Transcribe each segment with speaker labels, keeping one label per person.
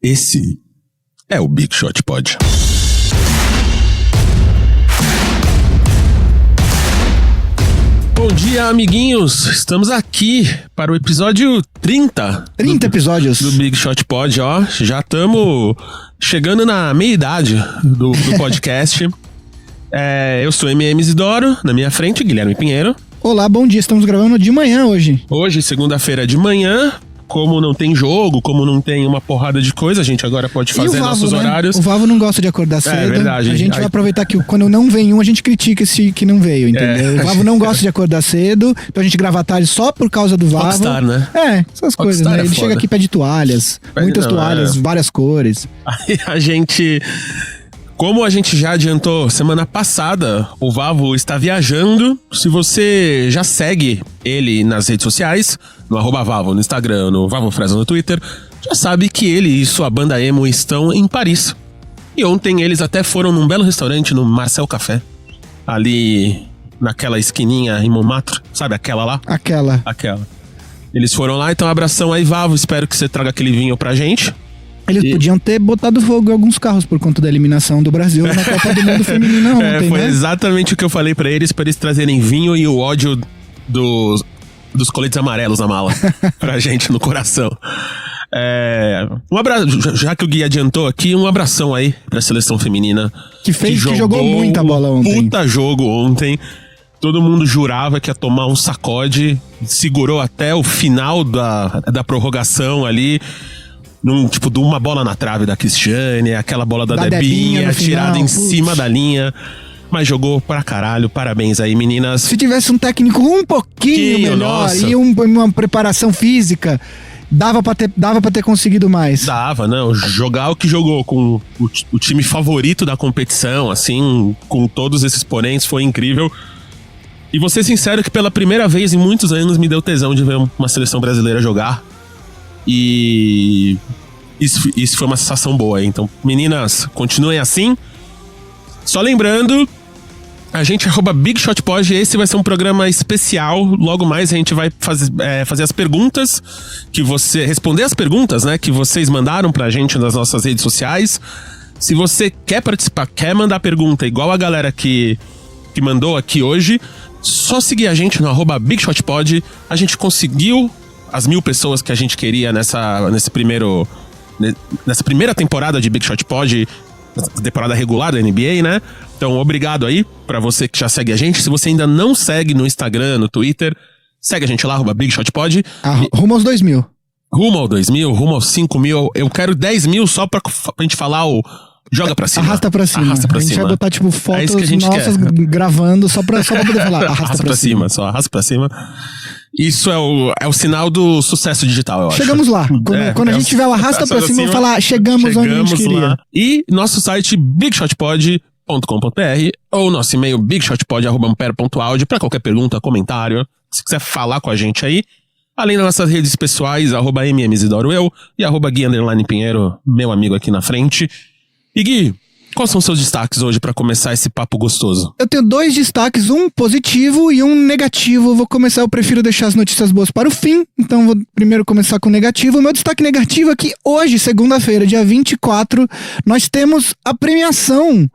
Speaker 1: Esse é o Big Shot Pod. Bom dia, amiguinhos. Estamos aqui para o episódio 30.
Speaker 2: 30 episódios.
Speaker 1: Do Big Shot Pod, ó. Já estamos chegando na meia-idade do podcast. Eu sou MM Isidoro, na minha frente, Guilherme Pinheiro.
Speaker 2: Olá, bom dia. Estamos gravando de manhã hoje.
Speaker 1: Hoje, segunda-feira de manhã. Como não tem jogo, como não tem uma porrada de coisa, a gente agora pode fazer nossos horários.
Speaker 2: O Vavo não gosta de acordar cedo.
Speaker 1: É verdade.
Speaker 2: A gente vai aproveitar que quando não vem um, a gente critica esse que não veio, entendeu? O Vavo não gosta de acordar cedo, então a gente grava tarde só por causa do Vavo.
Speaker 1: Rockstar, né?
Speaker 2: Essas coisas, né? Ele chega aqui e pede toalhas, muitas toalhas, várias cores.
Speaker 1: Aí a gente... Como a gente já adiantou semana passada, o Vavo está viajando. Se você já segue ele nas redes sociais, no @Vavo no Instagram, no Vavo Fresa no Twitter, já sabe que ele e sua banda emo estão em Paris. E ontem eles até foram num belo restaurante no Marcel Café, ali naquela esquininha em Montmartre, sabe aquela lá?
Speaker 2: Aquela.
Speaker 1: Eles foram lá, então abração aí, Vavo, espero que você traga aquele vinho pra gente.
Speaker 2: Eles podiam ter botado fogo em alguns carros por conta da eliminação do Brasil na Copa do Mundo Feminina ontem,
Speaker 1: foi
Speaker 2: né?
Speaker 1: Exatamente o que eu falei pra eles trazerem vinho e o ódio dos coletes amarelos na mala pra gente no coração. Um abraço, já que o Gui adiantou aqui, um abração aí pra seleção feminina.
Speaker 2: Que jogou muita bola ontem.
Speaker 1: Puta jogo ontem. Todo mundo jurava que ia tomar um sacode, segurou até o final da prorrogação ali. Tipo, de uma bola na trave da Cristiane, aquela bola da Debinha tirada em cima da linha. Mas jogou pra caralho, parabéns aí, meninas.
Speaker 2: Se tivesse um técnico um pouquinho melhor e uma preparação física, dava pra ter conseguido mais.
Speaker 1: Dava, não. Jogar o que jogou com o time favorito da competição, assim, com todos esses exponentes, foi incrível. E vou ser sincero que pela primeira vez em muitos anos me deu tesão de ver uma seleção brasileira jogar. E isso foi uma sensação boa. Então, meninas, continuem assim. Só lembrando, a gente @BigShotPod. Esse vai ser um programa especial. Logo mais a gente vai fazer as perguntas responder as perguntas, né, que vocês mandaram pra gente nas nossas redes sociais. Se você quer participar, quer mandar pergunta igual a galera que mandou aqui hoje, só seguir a gente no @BigShotPod. A gente conseguiu as 1000 pessoas que a gente queria nessa primeira temporada de Big Shot Pod, temporada regular da NBA, né? Então, obrigado aí pra você que já segue a gente. Se você ainda não segue no Instagram, no Twitter, segue a gente lá, @Big Shot Pod.
Speaker 2: Rumo aos 2000.
Speaker 1: Rumo ao 2000, rumo aos 5.000. Eu quero 10.000 só pra gente falar o... Joga pra cima.
Speaker 2: Arrasta pra cima. A gente vai botar, tipo, fotos nossas gravando só pra poder falar. Arrasta pra cima.
Speaker 1: Só arrasta pra cima. Isso é o sinal do sucesso digital, eu acho.
Speaker 2: Chegamos lá. Quando a gente tiver o arrasta pra cima, eu vou falar, chegamos onde a gente queria.
Speaker 1: Lá. E nosso site, bigshotpod.com.br, ou nosso e-mail, bigshotpod@ampere.audio, pra qualquer pergunta, comentário, se quiser falar com a gente aí. Além das nossas redes pessoais, @MMIsidoroEu e @Gui_Pinheiro, meu amigo aqui na frente. E Gui, quais são os seus destaques hoje pra começar esse papo gostoso?
Speaker 2: Eu tenho 2 destaques, um positivo e um negativo. Eu prefiro deixar as notícias boas para o fim, então vou primeiro começar com o negativo. O meu destaque negativo é que hoje, segunda-feira, dia 24, nós temos a premiação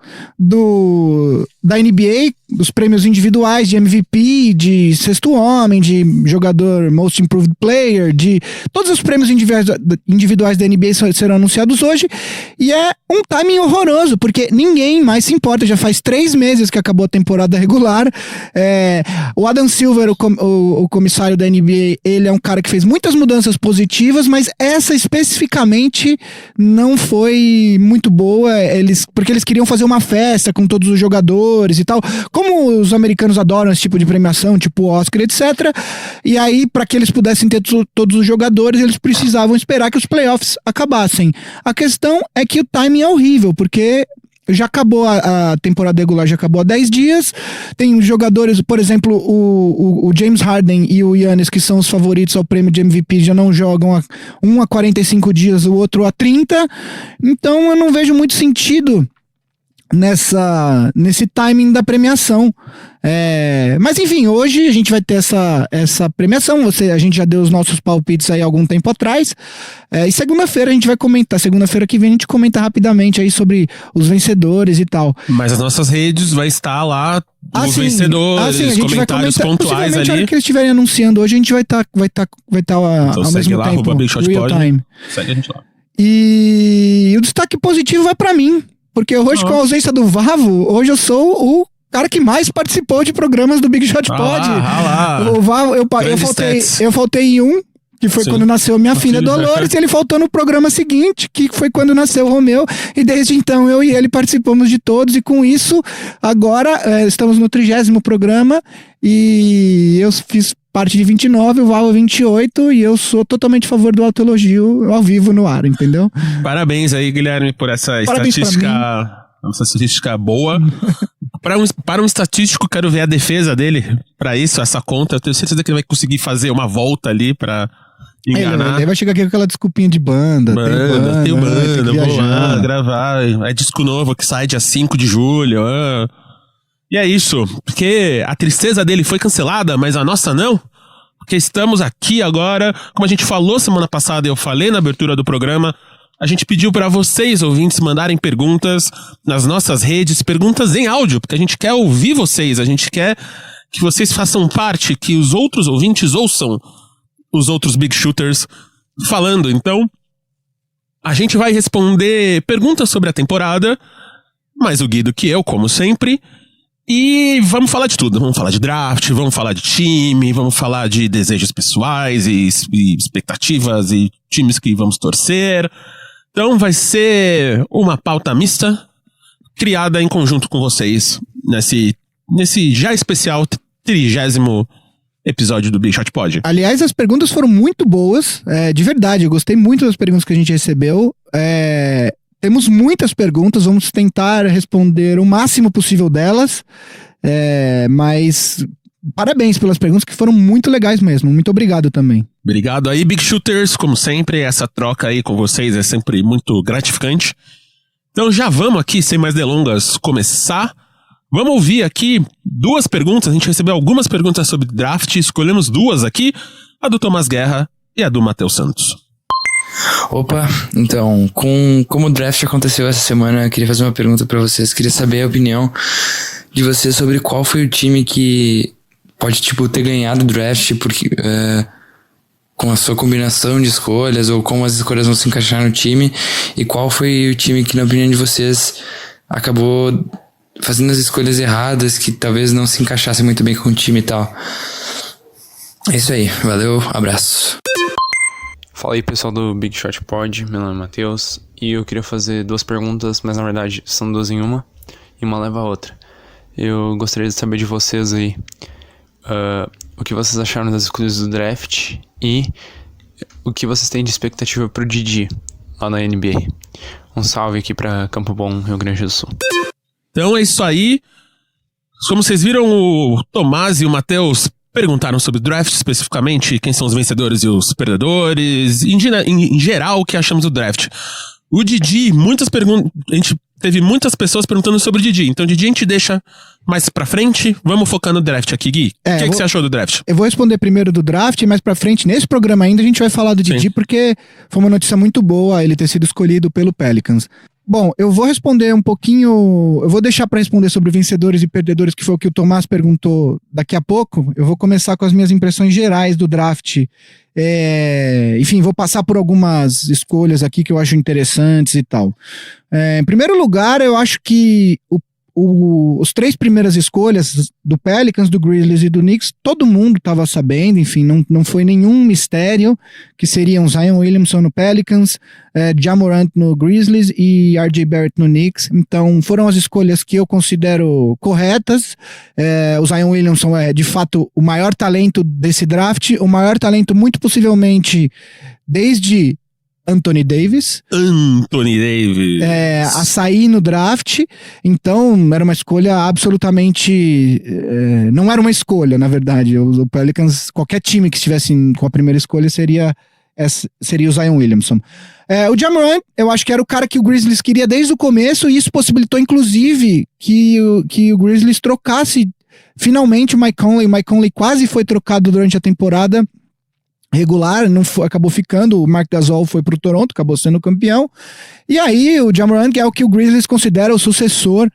Speaker 2: da NBA, dos prêmios individuais de MVP, de sexto homem, de jogador Most Improved Player, de todos os prêmios individuais da NBA serão anunciados hoje, e é um timing horroroso, porque ninguém mais se importa. Já faz 3 meses que acabou a temporada regular. O Adam Silver, o comissário da NBA, ele é um cara que fez muitas mudanças positivas, mas essa especificamente não foi muito boa, porque eles queriam fazer uma festa com todos os jogadores e tal, como os americanos adoram esse tipo de premiação, tipo Oscar, etc. E aí, para que eles pudessem ter todos os jogadores, eles precisavam esperar que os playoffs acabassem. A questão é que o timing é horrível, porque já acabou a temporada regular, já acabou há 10 dias. Tem jogadores, por exemplo, o James Harden e o Giannis, que são os favoritos ao prêmio de MVP, já não jogam um a 45 dias, o outro a 30. Então eu não vejo muito sentido nesse timing da premiação. Mas enfim, hoje a gente vai ter essa premiação. A gente já deu os nossos palpites aí há algum tempo atrás. E segunda-feira a gente vai comentar. Segunda-feira que vem a gente comenta rapidamente aí sobre os vencedores e tal.
Speaker 1: Mas as nossas redes vai estar lá os vencedores, comentários pontuais ali.
Speaker 2: Na hora que eles estiverem anunciando hoje, a gente vai estar
Speaker 1: então
Speaker 2: ao mesmo
Speaker 1: lá,
Speaker 2: tempo.
Speaker 1: Real time. Segue a gente lá.
Speaker 2: E o destaque positivo vai pra mim. Porque hoje, com a ausência do Vavo, hoje eu sou o cara que mais participou de programas do Big Shot Pod. O Vavo, eu faltei em um, que foi quando nasceu minha filha Dolores, e ele faltou no programa seguinte, que foi quando nasceu o Romeu, e desde então eu e ele participamos de todos, e com isso, agora estamos no 30º programa, e eu fiz parte de 29, o Val 28, e eu sou totalmente a favor do autoelogio ao vivo no ar, entendeu?
Speaker 1: Parabéns aí, Guilherme, por essa estatística boa. Para um estatístico, quero ver a defesa dele para isso, essa conta. Eu tenho certeza que ele vai conseguir fazer uma volta ali para enganar.
Speaker 2: Ele vai chegar aqui com aquela desculpinha de banda.
Speaker 1: Tem banda, vou lá gravar. É disco novo que sai dia 5 de julho. E é isso, porque a tristeza dele foi cancelada, mas a nossa não. Porque estamos aqui agora, como a gente falou semana passada, eu falei na abertura do programa, a gente pediu para vocês, ouvintes, mandarem perguntas nas nossas redes, perguntas em áudio, porque a gente quer ouvir vocês, a gente quer que vocês façam parte, que os outros ouvintes ouçam os outros Big Shooters falando. Então, a gente vai responder perguntas sobre a temporada, mais o Guido que eu, como sempre. E vamos falar de tudo, vamos falar de draft, vamos falar de time, vamos falar de desejos pessoais e expectativas e times que vamos torcer. Então vai ser uma pauta mista, criada em conjunto com vocês, nesse já especial 30º episódio do Big Shot Pod.
Speaker 2: Aliás, as perguntas foram muito boas, de verdade, eu gostei muito das perguntas que a gente recebeu. Temos muitas perguntas, vamos tentar responder o máximo possível delas, mas parabéns pelas perguntas que foram muito legais mesmo, muito obrigado também.
Speaker 1: Obrigado aí, Big Shooters, como sempre, essa troca aí com vocês é sempre muito gratificante. Então já vamos aqui, sem mais delongas, começar. Vamos ouvir aqui 2 perguntas, a gente recebeu algumas perguntas sobre draft, escolhemos 2 aqui, a do Tomás Guerra e a do Matheus Santos.
Speaker 3: Opa, então, como o draft aconteceu essa semana, eu queria fazer uma pergunta pra vocês. Queria saber a opinião de vocês sobre qual foi o time que pode, ter ganhado o draft porque, com a sua combinação de escolhas, ou como as escolhas vão se encaixar no time, e qual foi o time que, na opinião de vocês, acabou fazendo as escolhas erradas, que talvez não se encaixasse muito bem com o time e tal. É isso aí, valeu, abraço.
Speaker 4: Fala aí, pessoal do Big Shot Pod, meu nome é Matheus, e eu queria fazer 2 perguntas, mas na verdade são 2 em uma, e uma leva a outra. Eu gostaria de saber de vocês aí, o que vocês acharam das escolhas do draft, e o que vocês têm de expectativa pro Didi, lá na NBA. Um salve aqui pra Campo Bom, Rio Grande do Sul.
Speaker 1: Então é isso aí. Como vocês viram, o Tomás e o Matheus perguntaram sobre o draft especificamente, quem são os vencedores e os perdedores, em geral, o que achamos do draft. O Didi, a gente teve muitas pessoas perguntando sobre o Didi, então o Didi a gente deixa mais pra frente, vamos focar no draft aqui, Gui. O que você achou do draft?
Speaker 2: Eu vou responder primeiro do draft, e mais pra frente, nesse programa ainda, a gente vai falar do Didi, sim, porque foi uma notícia muito boa ele ter sido escolhido pelo Pelicans. Bom, eu vou responder um pouquinho, eu vou deixar para responder sobre vencedores e perdedores, que foi o que o Tomás perguntou daqui a pouco. Eu vou começar com as minhas impressões gerais do draft. Enfim, vou passar por algumas escolhas aqui que eu acho interessantes e tal. Em primeiro lugar, eu acho que os 3 primeiras escolhas do Pelicans, do Grizzlies e do Knicks, todo mundo estava sabendo, enfim, não foi nenhum mistério, que seriam Zion Williamson no Pelicans, Ja Morant no Grizzlies e RJ Barrett no Knicks. Então foram as escolhas que eu considero corretas. O Zion Williamson é de fato o maior talento desse draft, o maior talento muito possivelmente desde Anthony Davis a sair no draft. Então era uma escolha absolutamente não era uma escolha, na verdade. O Pelicans, qualquer time que estivesse com a primeira escolha seria seria o Zion Williamson. O Ja Morant, eu acho que era o cara que o Grizzlies queria desde o começo, e isso possibilitou, inclusive, que o Grizzlies trocasse finalmente o Mike Conley. O Mike Conley quase foi trocado durante a temporada regular, não foi, acabou ficando. O Marc Gasol foi pro Toronto, acabou sendo campeão. E aí o Ja Morant, que é o que o Grizzlies considera o sucessor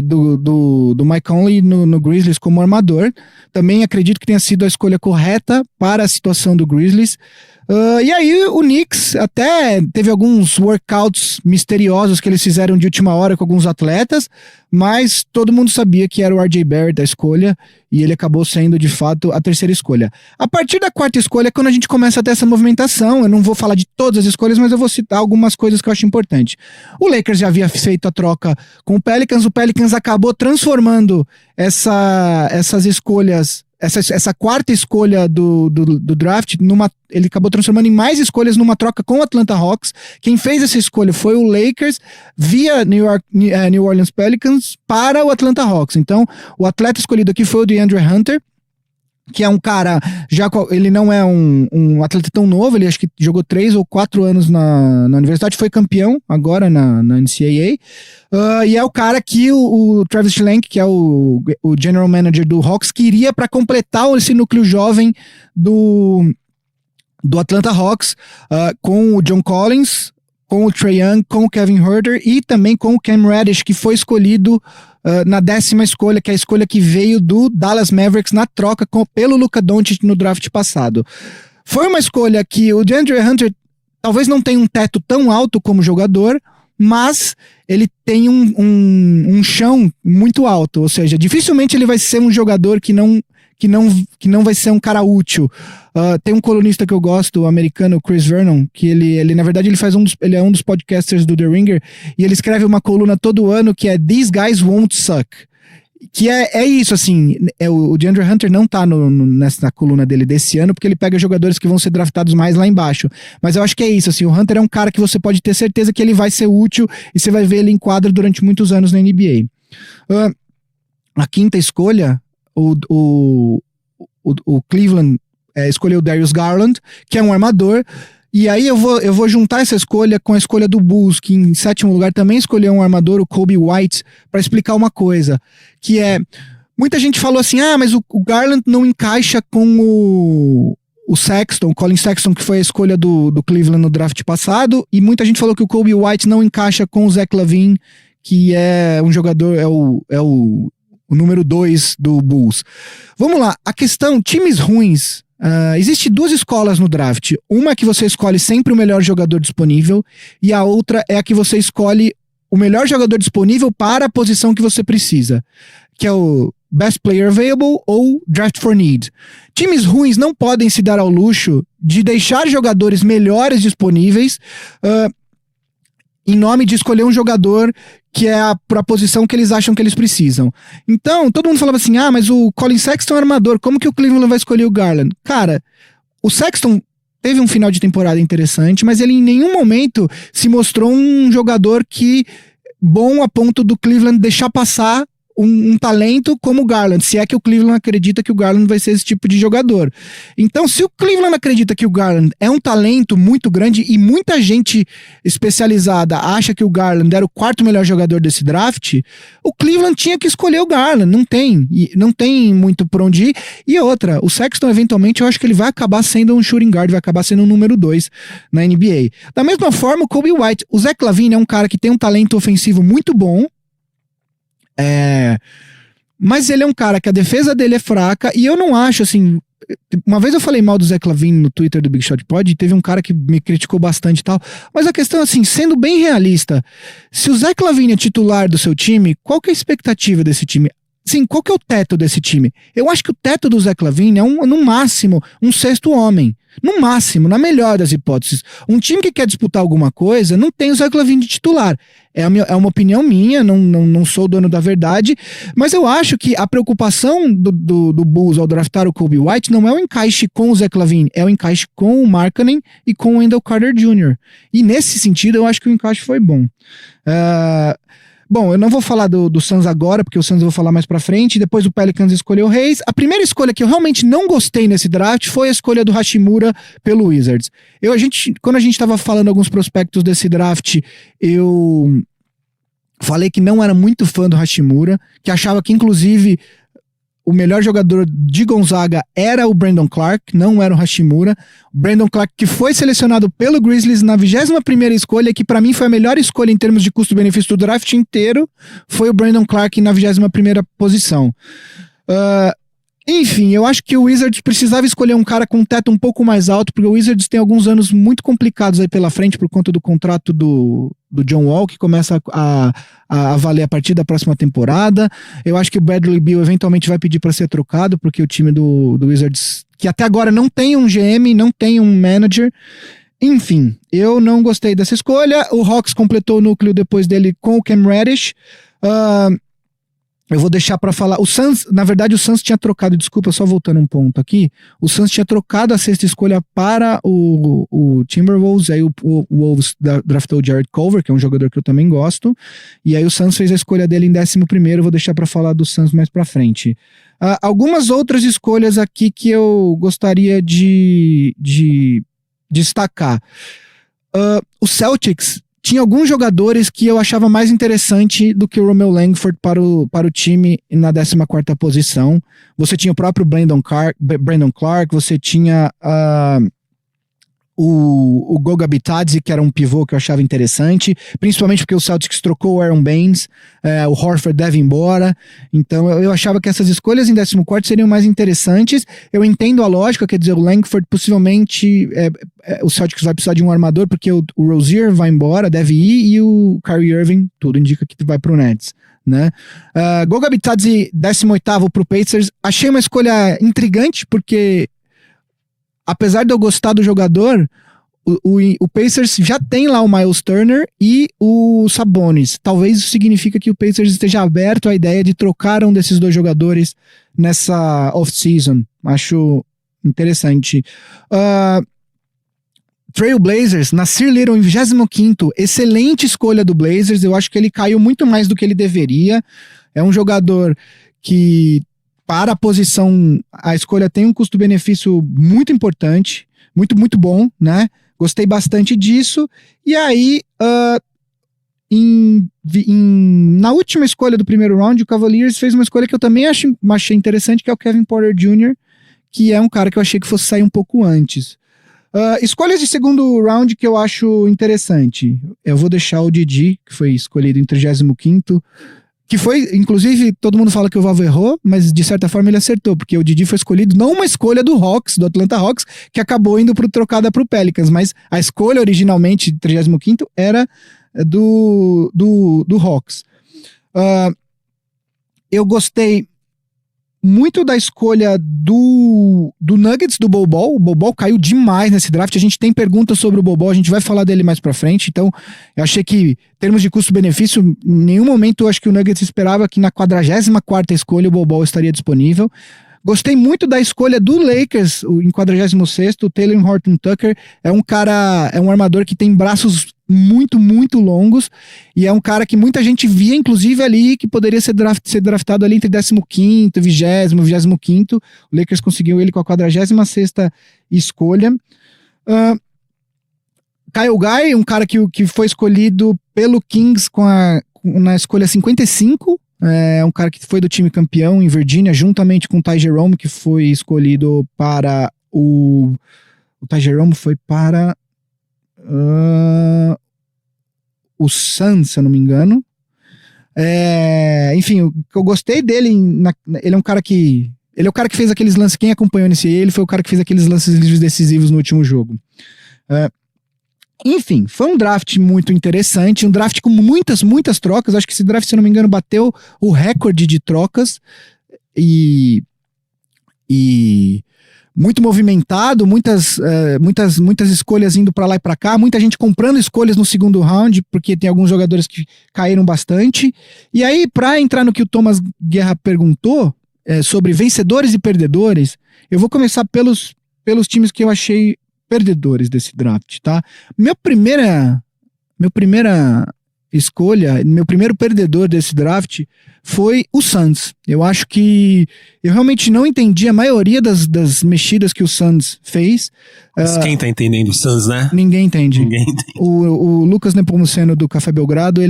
Speaker 2: do Mike Conley no Grizzlies como armador. Também acredito que tenha sido a escolha correta para a situação do Grizzlies. E aí o Knicks até teve alguns workouts misteriosos que eles fizeram de última hora com alguns atletas, mas todo mundo sabia que era o RJ Barrett a escolha, e ele acabou sendo de fato a terceira escolha. A partir da quarta escolha é quando a gente começa a ter essa movimentação. Eu não vou falar de todas as escolhas, mas eu vou citar algumas coisas que eu acho importante. O Lakers já havia feito a troca com o Pelicans acabou transformando essas escolhas, essa quarta escolha do draft, ele acabou transformando em mais escolhas numa troca com o Atlanta Hawks. Quem fez essa escolha foi o Lakers via New Orleans Pelicans para o Atlanta Hawks. Então, o atleta escolhido aqui foi o DeAndre Hunter, que é um cara, ele não é um atleta tão novo, ele acho que jogou 3 ou 4 anos na universidade, foi campeão agora na NCAA, e é o cara que o Travis Schlenk, que é o general manager do Hawks, queria para completar esse núcleo jovem do Atlanta Hawks, com o John Collins, com o Trae Young, com o Kevin Huerter e também com o Cam Reddish, que foi escolhido na 10ª escolha, que é a escolha que veio do Dallas Mavericks na troca pelo Luka Doncic no draft passado. Foi uma escolha que o DeAndre Hunter talvez não tenha um teto tão alto como jogador, mas ele tem um chão muito alto, ou seja, dificilmente ele vai ser um jogador que não vai ser um cara útil. Tem um colunista que eu gosto, o americano Chris Vernon, que ele na verdade ele é um dos podcasters do The Ringer, e ele escreve uma coluna todo ano que é These Guys Won't Suck, que é isso, assim, o DeAndre Hunter não tá nessa coluna dele desse ano, porque ele pega jogadores que vão ser draftados mais lá embaixo, mas eu acho que é isso, assim, o Hunter é um cara que você pode ter certeza que ele vai ser útil, e você vai ver ele em quadra durante muitos anos na NBA. A quinta escolha, o Cleveland escolheu o Darius Garland, que é um armador, e aí eu vou juntar essa escolha com a escolha do Bulls, que em 7º lugar também escolheu um armador, o Kobe White, para explicar uma coisa, que muita gente falou assim, mas o Garland não encaixa com o Sexton, o Colin Sexton, que foi a escolha do Cleveland no draft passado, e muita gente falou que o Kobe White não encaixa com o Zach LaVine, que é um jogador, é o número 2 do Bulls. Vamos lá, a questão, times ruins, existe 2 escolas no draft. Uma é que você escolhe sempre o melhor jogador disponível, e a outra é a que você escolhe o melhor jogador disponível para a posição que você precisa, que é o Best Player Available ou Draft for Need. Times ruins não podem se dar ao luxo de deixar jogadores melhores disponíveis em nome de escolher um jogador que é para a posição que eles acham que eles precisam. Então, todo mundo falava assim, mas o Colin Sexton é armador, como que o Cleveland vai escolher o Garland? Cara, o Sexton teve um final de temporada interessante, mas ele em nenhum momento se mostrou um jogador bom a ponto do Cleveland deixar passar um talento como o Garland, se é que o Cleveland acredita que o Garland vai ser esse tipo de jogador. Então, se o Cleveland acredita que o Garland é um talento muito grande, e muita gente especializada acha que o Garland era o 4º melhor jogador desse draft, o Cleveland tinha que escolher o Garland, não tem muito por onde ir. E outra, o Sexton eventualmente eu acho que ele vai acabar sendo um shooting guard, vai acabar sendo um número 2 na NBA. Da mesma forma, o Kobe White, o Zach LaVine é um cara que tem um talento ofensivo muito bom, mas ele é um cara que a defesa dele é fraca, e eu não acho assim. Uma vez eu falei mal do Zach LaVine no Twitter do Big Shot Pod, e teve um cara que me criticou bastante e tal, mas a questão assim, sendo bem realista, se o Zach LaVine é titular do seu time, qual que é a expectativa desse time? Sim, qual que é o teto desse time? Eu acho que o teto do Zach LaVine é no máximo um 6º homem. No máximo, na melhor das hipóteses. Um time que quer disputar alguma coisa não tem o Zach LaVine de titular. É uma opinião minha, não sou dono da verdade, mas eu acho que a preocupação do Bulls ao draftar o Kobe White não é o encaixe com o Zach LaVine, é o encaixe com o Markkanen e com o Wendell Carter Jr. E nesse sentido eu acho que o encaixe foi bom. Bom, eu não vou falar do Suns agora, porque o Suns eu vou falar mais pra frente. Depois o Pelicans escolheu o Reis. A primeira escolha que eu realmente não gostei nesse draft foi a escolha do Hashimura pelo Wizards. Quando a gente tava falando alguns prospectos desse draft, eu falei que não era muito fã do Hashimura, que achava que, inclusive, o melhor jogador de Gonzaga era o Brandon Clark, não era o Hashimura. O Brandon Clark, que foi selecionado pelo Grizzlies na 21ª escolha, que pra mim foi a melhor escolha em termos de custo-benefício do draft inteiro, foi o Brandon Clark na 21ª posição. Enfim, eu acho que o Wizards precisava escolher um cara com um teto um pouco mais alto, porque o Wizards tem alguns anos muito complicados aí pela frente por conta do contrato do John Wall, que começa a valer a partir da próxima temporada. Eu acho que o Bradley Beal eventualmente vai pedir para ser trocado, porque o time do Wizards, que até agora não tem um GM, não tem um manager. Enfim, eu não gostei dessa escolha. O Hawks completou o núcleo depois dele com o Cam Reddish. Eu vou deixar pra falar. O Suns, na verdade, o Suns tinha trocado, desculpa, só voltando um ponto aqui. O Suns tinha trocado a 6ª escolha para o Timberwolves. Aí o Wolves draftou o Jared Culver, que é um jogador que eu também gosto. E aí o Suns fez a escolha dele em 11º. Eu vou deixar pra falar do Suns mais pra frente. Algumas outras escolhas aqui que eu gostaria de destacar. O Celtics tinha alguns jogadores que eu achava mais interessante do que o Romeo Langford para o time na 14ª posição. Você tinha o próprio Brandon Clark, você tinha o Goga Bitadze, que era um pivô que eu achava interessante, principalmente porque o Celtics trocou o Aaron Baines, o Horford deve ir embora, então eu achava que essas escolhas em 14º seriam mais interessantes. Eu entendo a lógica, quer dizer, o Langford possivelmente, o Celtics vai precisar de um armador, porque o Rozier vai embora, deve ir, e o Kyrie Irving, tudo indica que vai pro Nets, né? Goga Bitadze, 18º pro Pacers, achei uma escolha intrigante, porque apesar de eu gostar do jogador, o Pacers já tem lá o Miles Turner e o Sabonis. Talvez isso signifique que o Pacers esteja aberto à ideia de trocar um desses dois jogadores nessa off-season. Acho interessante. Trail Blazers, Nasir Little em 25º, excelente escolha do Blazers. Eu acho que ele caiu muito mais do que ele deveria. É um jogador que, para a posição, a escolha tem um custo-benefício muito importante, muito bom, né? Gostei bastante disso. E aí, na última escolha do primeiro round, o Cavaliers fez uma escolha que eu também achei interessante, que é o Kevin Porter Jr., que é um cara que eu achei que fosse sair um pouco antes. Escolhas de segundo round que eu acho interessante. Eu vou deixar o Didi, que foi escolhido em 35º, que foi, inclusive, todo mundo fala que o Valvo errou, mas de certa forma ele acertou, porque o Didi foi escolhido não uma escolha do Atlanta Hawks, que acabou indo trocada pro Pelicans, mas a escolha originalmente de 35º era do Hawks. Eu gostei muito da escolha do Nuggets, do Bol Bol. O Bol Bol caiu demais nesse draft. A gente tem perguntas sobre o Bol Bol, a gente vai falar dele mais pra frente. Então, eu achei que, em termos de custo-benefício, em nenhum momento eu acho que o Nuggets esperava que na 44ª escolha o Bol Bol estaria disponível. Gostei muito da escolha do Lakers, em 46º, o Taylor Horton Tucker. É um armador que tem braços muito longos, e é um cara que muita gente via, inclusive, ali, que poderia ser draftado ali entre 15º, 25º. O Lakers conseguiu ele com a 46ª escolha. Kyle Guy, um cara que foi escolhido pelo Kings na escolha 55, um cara que foi do time campeão em Virgínia, juntamente com o Ty Jerome, que foi escolhido para o Ty Jerome foi para o Suns, se eu não me engano. Enfim, o que eu gostei dele, ele é um cara que... Ele é o cara que fez aqueles lances, quem acompanhou nesse ele foi o cara que fez aqueles lances livres decisivos no último jogo. Enfim, foi um draft muito interessante, um draft com muitas trocas. Acho que esse draft, se eu não me engano, bateu o recorde de trocas e muito movimentado, muitas escolhas indo pra lá e pra cá, muita gente comprando escolhas no segundo round, porque tem alguns jogadores que caíram bastante. E aí, pra entrar no que o Thomas Guerra perguntou, sobre vencedores e perdedores, eu vou começar pelos times que eu achei perdedores desse draft, tá? Minha primeira escolha, meu primeiro perdedor desse draft foi o Suns. Eu acho que eu realmente não entendi a maioria das mexidas que o Suns fez.
Speaker 1: Mas quem tá entendendo o Suns, né?
Speaker 2: Ninguém entende.
Speaker 1: Ninguém entende.
Speaker 2: O Lucas Nepomuceno do Café Belgrado,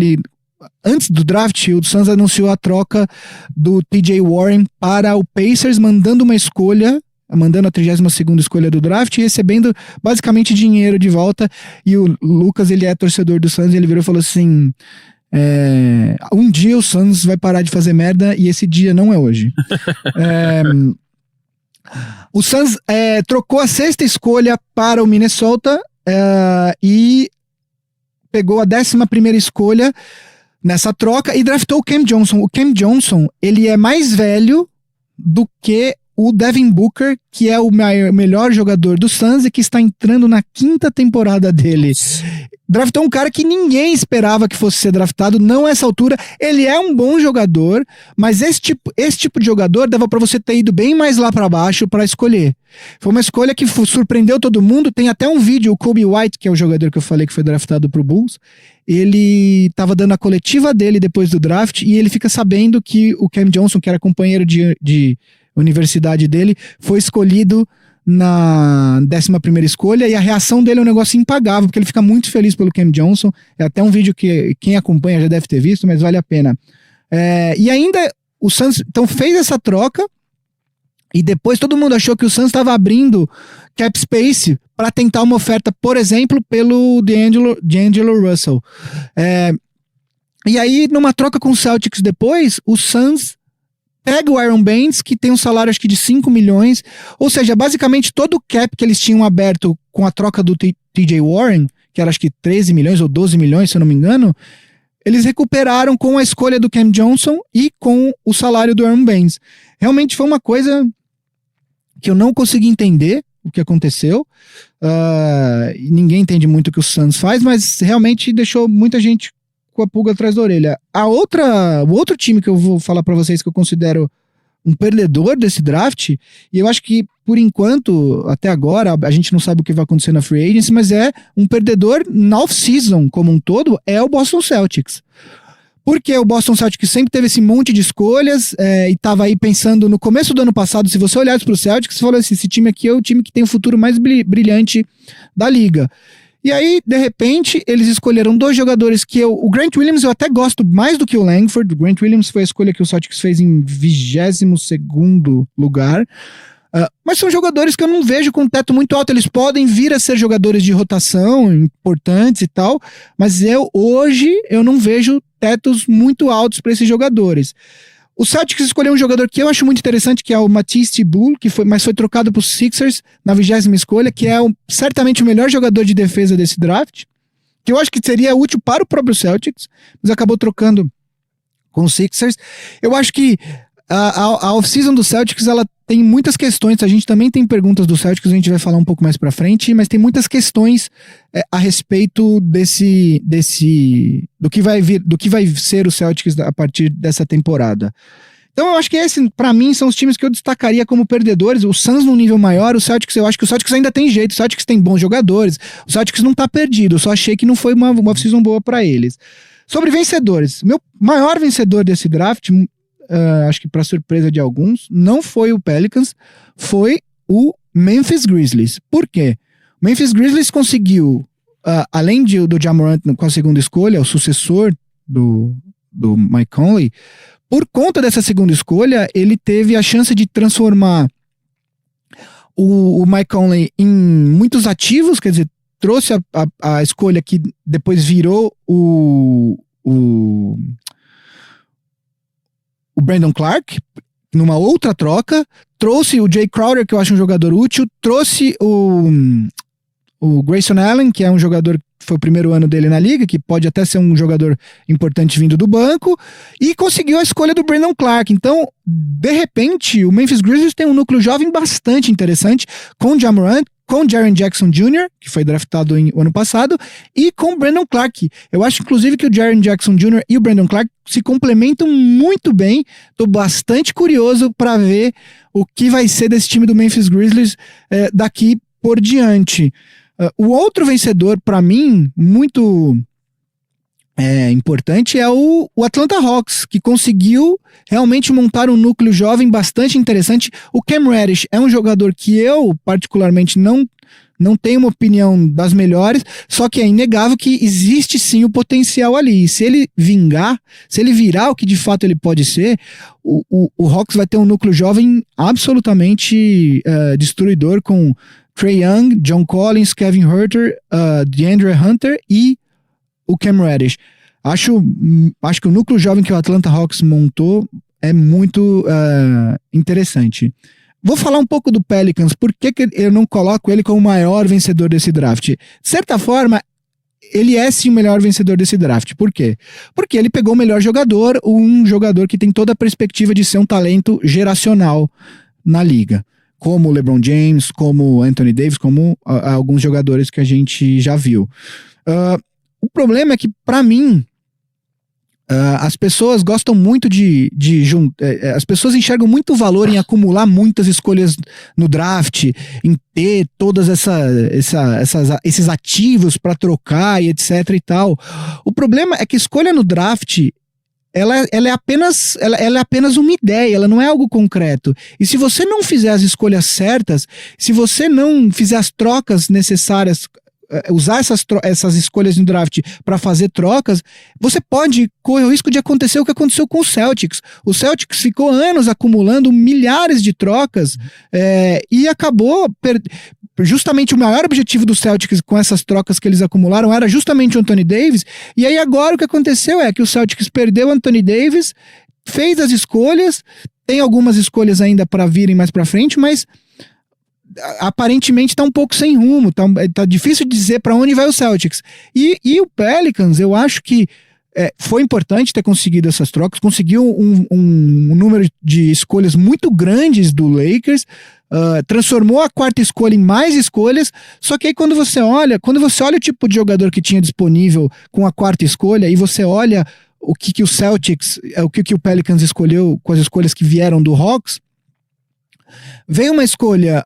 Speaker 2: antes do draft, o Suns anunciou a troca do TJ Warren para o Pacers, mandando a 32ª escolha do draft e recebendo basicamente dinheiro de volta. E o Lucas, ele é torcedor do Suns, e ele virou e falou assim: um dia o Suns vai parar de fazer merda e esse dia não é hoje. O Suns trocou a 6ª escolha para o Minnesota e pegou a 11ª escolha nessa troca e draftou o Cam Johnson. O Cam Johnson, ele é mais velho do que o Devin Booker, que é o melhor jogador do Suns e que está entrando na 5ª temporada dele. Draftou um cara que ninguém esperava que fosse ser draftado, não a essa altura. Ele é um bom jogador, mas esse tipo de jogador dava pra você ter ido bem mais lá pra baixo pra escolher. Foi uma escolha que surpreendeu todo mundo. Tem até um vídeo, o Kobe White, que é o jogador que eu falei que foi draftado pro Bulls, ele tava dando a coletiva dele depois do draft e ele fica sabendo que o Cam Johnson, que era companheiro de universidade dele, foi escolhido na 11ª escolha, e a reação dele é um negócio impagável, porque ele fica muito feliz pelo Cam Johnson. É até um vídeo que quem acompanha já deve ter visto, mas vale a pena. E ainda o Suns então fez essa troca, e depois todo mundo achou que o Suns estava abrindo cap space para tentar uma oferta, por exemplo, pelo D'Angelo Russell. E aí, numa troca com o Celtics depois, o Suns pega o Aaron Baines, que tem um salário acho que de 5 milhões, ou seja, basicamente todo o cap que eles tinham aberto com a troca do TJ Warren, que era acho que 13 milhões ou 12 milhões, se eu não me engano, eles recuperaram com a escolha do Cam Johnson e com o salário do Aaron Baines. Realmente foi uma coisa que eu não consegui entender o que aconteceu. Ninguém entende muito o que o Suns faz, mas realmente deixou muita gente com a pulga atrás da orelha. O outro time que eu vou falar pra vocês que eu considero um perdedor desse draft, e eu acho que por enquanto, até agora, a gente não sabe o que vai acontecer na Free Agency, mas é um perdedor na off-season como um todo, é o Boston Celtics. Porque o Boston Celtics sempre teve esse monte de escolhas e tava aí pensando no começo do ano passado, se você olhasse pro Celtics, você falou assim, esse time aqui é o time que tem o futuro mais brilhante da liga. E aí, de repente, eles escolheram 2 jogadores que o Grant Williams eu até gosto mais do que o Langford. O Grant Williams foi a escolha que o Celtics fez em 22º lugar. Mas são jogadores que eu não vejo com teto muito alto. Eles podem vir a ser jogadores de rotação, importantes e tal, mas hoje eu não vejo tetos muito altos para esses jogadores. O Celtics escolheu um jogador que eu acho muito interessante, que é o Matisse Thybulle, mas foi trocado para os Sixers na 20ª escolha, que é certamente o melhor jogador de defesa desse draft, que eu acho que seria útil para o próprio Celtics, mas acabou trocando com os Sixers. Eu acho que a off-season do Celtics, ela tem muitas questões. A gente também tem perguntas do Celtics, a gente vai falar um pouco mais pra frente, mas tem muitas questões a respeito do que vai ser o Celtics a partir dessa temporada. Então eu acho que pra mim, são os times que eu destacaria como perdedores. O Suns num nível maior, o Celtics, eu acho que o Celtics ainda tem jeito, o Celtics tem bons jogadores, o Celtics não tá perdido, eu só achei que não foi uma off-season boa pra eles. Sobre vencedores, meu maior vencedor desse draft, acho que para surpresa de alguns, não foi o Pelicans, foi o Memphis Grizzlies. Por quê? O Memphis Grizzlies conseguiu, além do Ja Morant com a 2ª escolha, o sucessor do Mike Conley, por conta dessa 2ª escolha, ele teve a chance de transformar o Mike Conley em muitos ativos, quer dizer, trouxe a escolha que depois virou o Brandon Clark, numa outra troca, trouxe o Jay Crowder, que eu acho um jogador útil, trouxe o Grayson Allen, que é um jogador que foi o primeiro ano dele na liga, que pode até ser um jogador importante vindo do banco, e conseguiu a escolha do Brandon Clark. Então, de repente, o Memphis Grizzlies tem um núcleo jovem bastante interessante, com o Ja Morant, com o Jaren Jackson Jr., que foi draftado o ano passado, e com o Brandon Clark. Eu acho, inclusive, que o Jaren Jackson Jr. e o Brandon Clark se complementam muito bem. Tô bastante curioso para ver o que vai ser desse time do Memphis Grizzlies daqui por diante. O outro vencedor, para mim, muito importante é o Atlanta Hawks, que conseguiu realmente montar um núcleo jovem bastante interessante. O Cam Reddish é um jogador que eu, particularmente, não tenho uma opinião das melhores, só que é inegável que existe sim o potencial ali. E se ele vingar, se ele virar o que de fato ele pode ser, o Hawks vai ter um núcleo jovem absolutamente destruidor, com Trae Young, John Collins, Kevin Huerter, DeAndre Hunter e o Cam Reddish. Acho que o núcleo jovem que o Atlanta Hawks montou é muito interessante. Vou falar um pouco do Pelicans, por que eu não coloco ele como o maior vencedor desse draft? De certa forma, ele é sim o melhor vencedor desse draft. Por quê? Porque ele pegou o melhor jogador, um jogador que tem toda a perspectiva de ser um talento geracional na liga. Como o LeBron James, como Anthony Davis, como alguns jogadores que a gente já viu. O problema é que, para mim, as pessoas gostam muito as pessoas enxergam muito valor em acumular muitas escolhas no draft, em ter todas esses ativos para trocar e etc e tal. O problema é que escolha no draft ela é apenas uma ideia, ela não é algo concreto. E se você não fizer as escolhas certas, se você não fizer as trocas necessárias, usar essas escolhas no draft para fazer trocas, você pode correr o risco de acontecer o que aconteceu com o Celtics. O Celtics ficou anos acumulando milhares de trocas e acabou justamente o maior objetivo do Celtics com essas trocas que eles acumularam era justamente o Anthony Davis, e aí agora o que aconteceu é que o Celtics perdeu o Anthony Davis, fez as escolhas, tem algumas escolhas ainda para virem mais para frente, mas aparentemente tá um pouco sem rumo, tá difícil dizer para onde vai o Celtics. E o Pelicans, eu acho que foi importante ter conseguido essas trocas, conseguiu um número de escolhas muito grandes do Lakers, transformou a quarta escolha em mais escolhas, só que aí quando você olha o tipo de jogador que tinha disponível com a quarta escolha, e você olha o que o Celtics, o que o Pelicans escolheu com as escolhas que vieram do Hawks, veio uma escolha,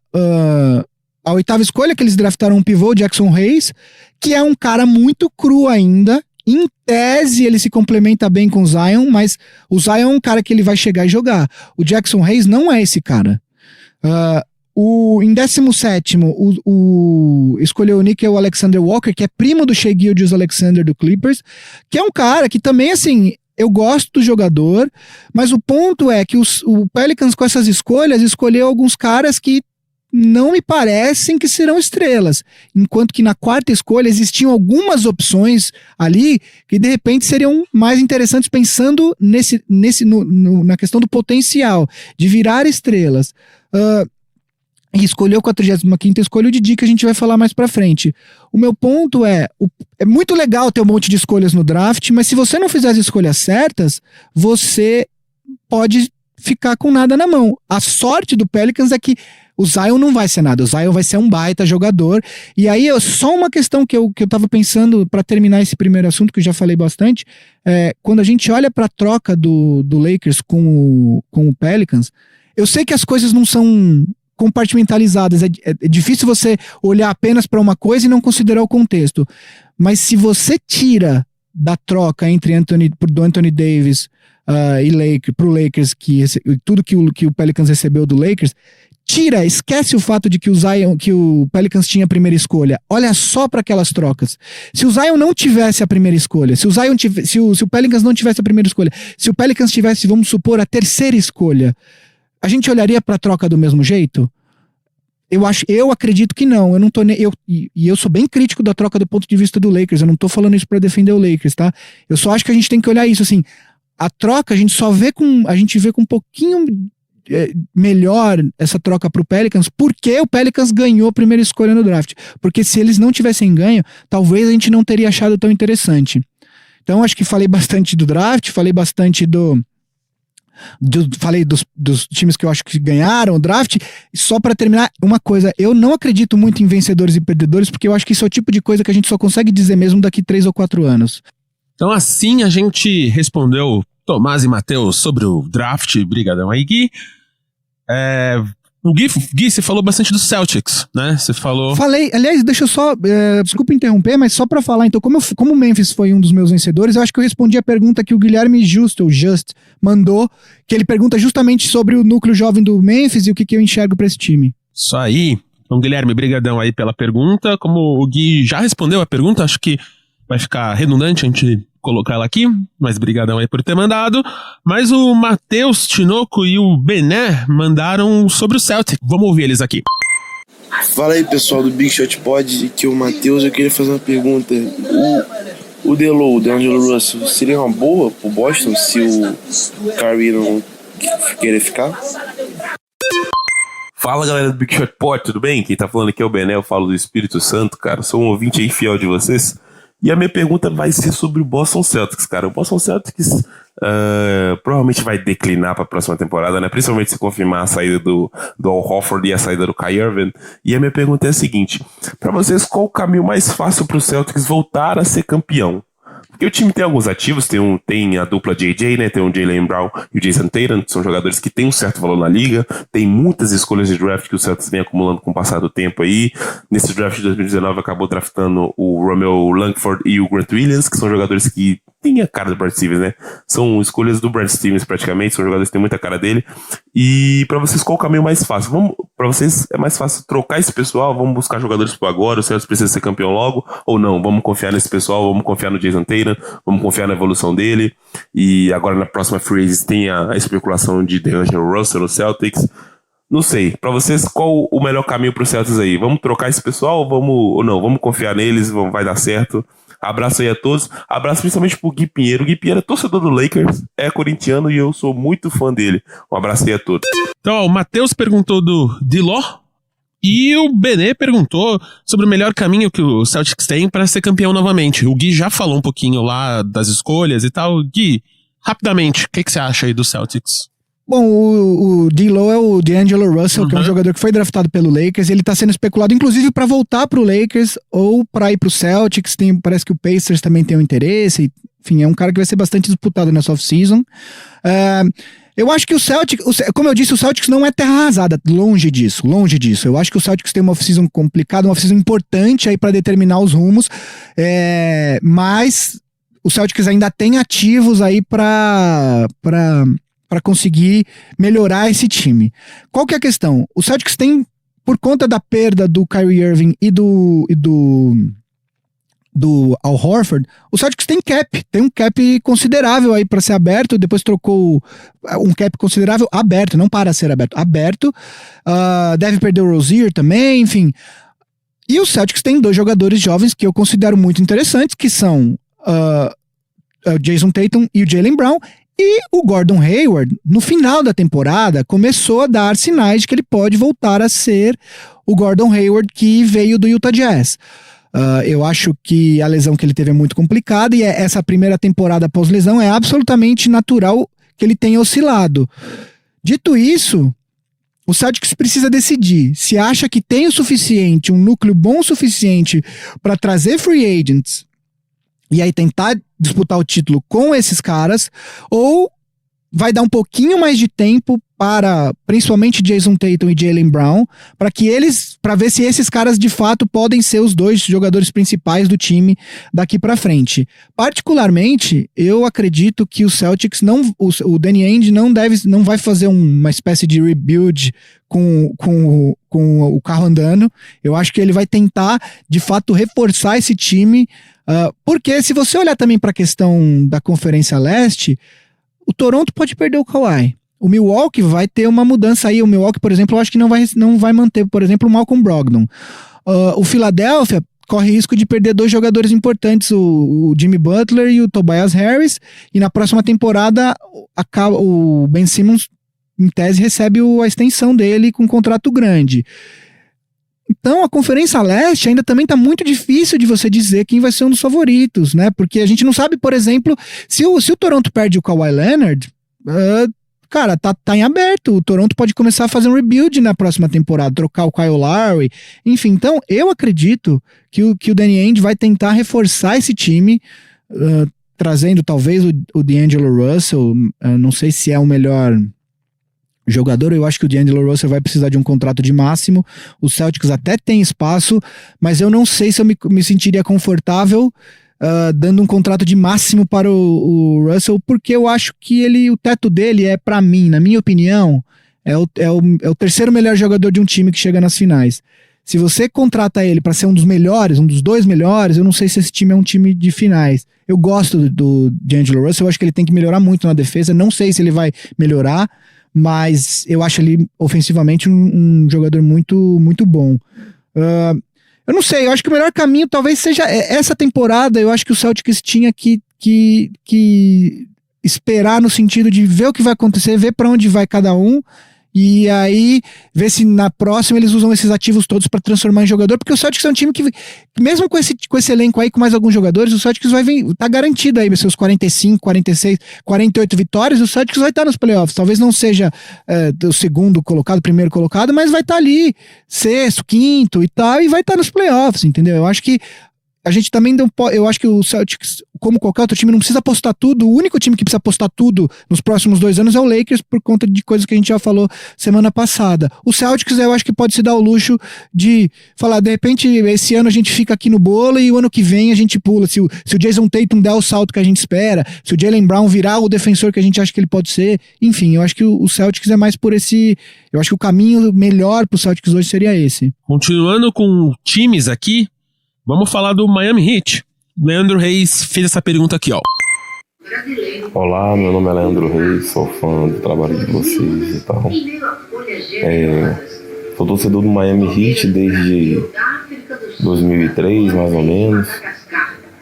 Speaker 2: a oitava escolha, que eles draftaram um pivô, Jackson Hayes, que é um cara muito cru ainda. Em tese, ele se complementa bem com o Zion, mas o Zion é um cara que ele vai chegar e jogar. O Jackson Hayes não é esse cara. Em 17º, escolheu o Nickel Alexander Walker, que é primo do Shai Gilgeous-Alexander do Clippers, que é um cara que também, assim, eu gosto do jogador, mas o ponto é que o Pelicans, com essas escolhas, escolheu alguns caras que não me parecem que serão estrelas, enquanto que na quarta escolha existiam algumas opções ali que de repente seriam mais interessantes, pensando na questão do potencial de virar estrelas. E escolheu com a 35ª escolha o Didi, que a gente vai falar mais pra frente. O meu ponto é muito legal ter um monte de escolhas no draft, mas se você não fizer as escolhas certas, você pode ficar com nada na mão. A sorte do Pelicans é que o Zion não vai ser nada, o Zion vai ser um baita jogador. E aí, só uma questão que eu tava pensando para terminar esse primeiro assunto, que eu já falei bastante, quando a gente olha pra troca do Lakers com o Pelicans, eu sei que as coisas não são compartimentalizadas, é difícil você olhar apenas para uma coisa e não considerar o contexto, mas se você tira da troca do Anthony Davis pro Lakers, tudo que o Pelicans recebeu do Lakers, esquece o fato de que o Pelicans tinha a primeira escolha. Olha só para aquelas trocas. Se o Zion não tivesse a primeira escolha, se o Pelicans não tivesse a primeira escolha, se o Pelicans tivesse, vamos supor, a terceira escolha, a gente olharia para a troca do mesmo jeito? Eu acredito que não. Eu sou bem crítico da troca do ponto de vista do Lakers. Eu não tô falando isso para defender o Lakers, tá? Eu só acho que a gente tem que olhar isso assim. A troca a gente vê com um pouquinho melhor essa troca pro Pelicans, porque o Pelicans ganhou a primeira escolha no draft. Porque se eles não tivessem ganho, talvez a gente não teria achado tão interessante. Então acho que falei bastante do draft, falei bastante falei dos times que eu acho que ganharam o draft. Só pra terminar, uma coisa, eu não acredito muito em vencedores e perdedores, porque eu acho que isso é o tipo de coisa que a gente só consegue dizer mesmo daqui 3 ou 4 anos.
Speaker 1: Então assim a gente respondeu Tomás e Matheus sobre o draft. Brigadão aí, Gui. O Gui, você falou bastante do Celtics, né? Você falou...
Speaker 2: Falei, aliás, deixa eu só, desculpa interromper, mas só pra falar, então, como o Memphis foi um dos meus vencedores, eu acho que eu respondi a pergunta que o Guilherme Just mandou, que ele pergunta justamente sobre o núcleo jovem do Memphis e o que eu enxergo pra esse time.
Speaker 1: Isso aí. Então, Guilherme, brigadão aí pela pergunta. Como o Gui já respondeu a pergunta, acho que vai ficar redundante a gente colocar ela aqui, mas brigadão aí por ter mandado. Mas o Matheus Tinoco e o Bené mandaram sobre o Celtic. Vamos ouvir eles aqui.
Speaker 5: Fala aí, pessoal do Big Shot Pod, que é o Matheus. Eu queria fazer uma pergunta. O DeAngelo Russell, seria uma boa pro Boston se o Kyrie não querer ficar?
Speaker 6: Fala, galera do Big Shot Pod, tudo bem? Quem tá falando aqui é o Bené, eu falo do Espírito Santo, cara. Sou um ouvinte aí fiel de vocês. E a minha pergunta vai ser sobre o Boston Celtics, cara. O Boston Celtics provavelmente vai declinar para a próxima temporada, né? Principalmente se confirmar a saída do Al Horford e a saída do Kyrie Irving. E a minha pergunta é a seguinte: para vocês, qual o caminho mais fácil para o Celtics voltar a ser campeão? Porque o time tem alguns ativos, tem a dupla JJ, né? Tem o Jaylen Brown e o Jason Tatum, que são jogadores que têm um certo valor na liga. Tem muitas escolhas de draft que o Celtics vem acumulando com o passar do tempo aí. Nesse draft de 2019 acabou draftando o Romeo Langford e o Grant Williams, que são jogadores que têm a cara do Brad Stevens, né? São escolhas do Brad Stevens praticamente, são jogadores que têm muita cara dele. E pra vocês, qual o caminho mais fácil? Pra vocês é mais fácil trocar esse pessoal? Vamos buscar jogadores por agora? O Celtics precisa ser campeão logo? Ou não? Vamos confiar nesse pessoal? Vamos confiar no Jason Tatum? Vamos confiar na evolução dele? E agora na próxima free agency tem a especulação de DeAngelo Russell no Celtics. Não sei, pra vocês, qual o melhor caminho pro Celtics aí? Vamos trocar esse pessoal ou não? Vamos confiar neles, vai dar certo. Abraço aí a todos. Abraço principalmente pro Gui Pinheiro. O Gui Pinheiro é torcedor do Lakers, é corintiano e eu sou muito fã dele. Um abraço aí a todos.
Speaker 1: Então, ó, o Matheus perguntou do Diló e o Benê perguntou sobre o melhor caminho que o Celtics tem para ser campeão novamente. O Gui já falou um pouquinho lá das escolhas e tal. Gui, rapidamente, o que você acha aí do Celtics?
Speaker 2: Bom, o D-Lo é o DeAngelo Russell, que é um jogador que foi draftado pelo Lakers. Ele tá sendo especulado, inclusive, para voltar pro Lakers ou para ir pro Celtics. Parece que o Pacers também tem um interesse. Enfim, é um cara que vai ser bastante disputado nessa off-season. Eu acho que o Celtics, como eu disse, o Celtics não é terra arrasada, longe disso. Eu acho que o Celtics tem uma off-season complicada, uma off-season importante aí para determinar os rumos. Mas o Celtics ainda tem ativos aí para conseguir melhorar esse time. Qual que é a questão? O Celtics tem, por conta da perda do Kyrie Irving e do Al Horford, o Celtics tem um cap considerável aí para ser aberto, depois trocou um cap considerável aberto, não para ser aberto, deve perder o Rozier também, enfim. E o Celtics tem 2 jogadores jovens que eu considero muito interessantes, que são o Jason Tatum e o Jaylen Brown. E o Gordon Hayward, no final da temporada, começou a dar sinais de que ele pode voltar a ser o Gordon Hayward que veio do Utah Jazz. Eu acho que a lesão que ele teve é muito complicada e essa primeira temporada pós-lesão é absolutamente natural que ele tenha oscilado. Dito isso, o Celtics precisa decidir se acha que tem o suficiente, um núcleo bom o suficiente para trazer free agents e aí tentar disputar o título com esses caras, ou vai dar um pouquinho mais de tempo para, principalmente Jason Tatum e Jaylen Brown, para ver se esses caras de fato podem ser os 2 jogadores principais do time daqui para frente. Particularmente, eu acredito que o Celtics o Danny Ainge não vai fazer uma espécie de rebuild com o carro andando. Eu acho que ele vai tentar de fato reforçar esse time, porque se você olhar também para a questão da Conferência Leste, o Toronto pode perder o Kawhi. O Milwaukee vai ter uma mudança aí. O Milwaukee, por exemplo, eu acho que não vai manter, por exemplo, o Malcolm Brogdon. O Philadelphia corre risco de perder 2 jogadores importantes, o Jimmy Butler e o Tobias Harris. E na próxima temporada, o Ben Simmons, em tese, recebe a extensão dele com um contrato grande. Então, a Conferência Leste ainda também está muito difícil de você dizer quem vai ser um dos favoritos, né? Porque a gente não sabe, por exemplo, se o Toronto perde o Kawhi Leonard, cara, tá em aberto. O Toronto pode começar a fazer um rebuild na próxima temporada, trocar o Kyle Lowry. Enfim, então, eu acredito que o Danny Ainge vai tentar reforçar esse time, trazendo talvez o DeAngelo Russell. Não sei se é o melhor jogador. Eu acho que o D'Angelo Russell vai precisar de um contrato de máximo. O Celtics até tem espaço, mas eu não sei se eu me sentiria confortável dando um contrato de máximo para o Russell, porque eu acho que o teto dele pra mim, na minha opinião, é o terceiro melhor jogador de um time que chega nas finais. Se você contrata ele para ser um dos melhores, um dos dois melhores, eu não sei se esse time é um time de finais. Eu gosto do D'Angelo Russell, eu acho que ele tem que melhorar muito na defesa, não sei se ele vai melhorar, mas eu acho ele ofensivamente um jogador muito, muito bom. Eu não sei, eu acho que o melhor caminho talvez seja essa temporada. Eu acho que o Celtics tinha que esperar no sentido de ver o que vai acontecer, ver para onde vai cada um, e aí ver se na próxima eles usam esses ativos todos para transformar em jogador, porque o Celtics é um time que, mesmo com esse elenco aí, com mais alguns jogadores, o Celtics tá garantido aí seus 45, 46, 48 vitórias. O Celtics vai estar nos playoffs, talvez não seja o segundo colocado, primeiro colocado, mas vai estar ali, sexto, quinto e tal, e vai estar nos playoffs, entendeu? Eu acho que a gente também não pode. Eu acho que o Celtics, como qualquer outro time, não precisa apostar tudo. O único time que precisa apostar tudo nos próximos 2 anos é o Lakers, por conta de coisas que a gente já falou semana passada. O Celtics, eu acho que pode se dar o luxo de falar, de repente, esse ano a gente fica aqui no bolo e o ano que vem a gente pula. Se o Jason Tatum der o salto que a gente espera, se o Jaylen Brown virar o defensor que a gente acha que ele pode ser, enfim, eu acho que o Celtics é mais por esse. Eu acho que o caminho melhor pro Celtics hoje seria esse.
Speaker 1: Continuando com times aqui, vamos falar do Miami Heat. Leandro Reis fez essa pergunta aqui, ó.
Speaker 7: Olá, meu nome é Leandro Reis, sou fã do trabalho de vocês e tal. Sou torcedor do Miami Heat desde 2003, mais ou menos.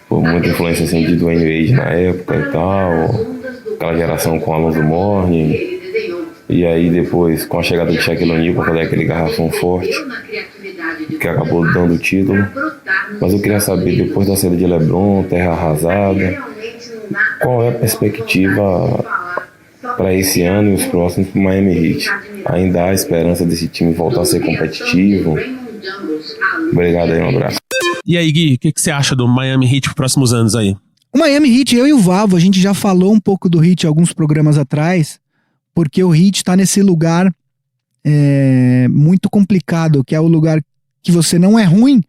Speaker 7: Por muita influência assim, de Dwayne Wade na época e tal. Aquela geração com Alonzo Mourning. E aí depois, com a chegada de Shaquille O'Neal, para fazer aquele garrafão forte, que acabou dando o título. Mas eu queria saber, depois da saída de LeBron, terra arrasada, qual é a perspectiva para esse ano e os próximos para o Miami Heat? Ainda há esperança desse time voltar a ser competitivo? Obrigado aí, um abraço.
Speaker 1: E aí, Gui, o que você acha do Miami Heat para os próximos anos aí?
Speaker 2: O Miami Heat, eu e o Vavo, a gente já falou um pouco do Heat alguns programas atrás, porque o Heat está nesse lugar muito complicado, que é o lugar que você não é ruim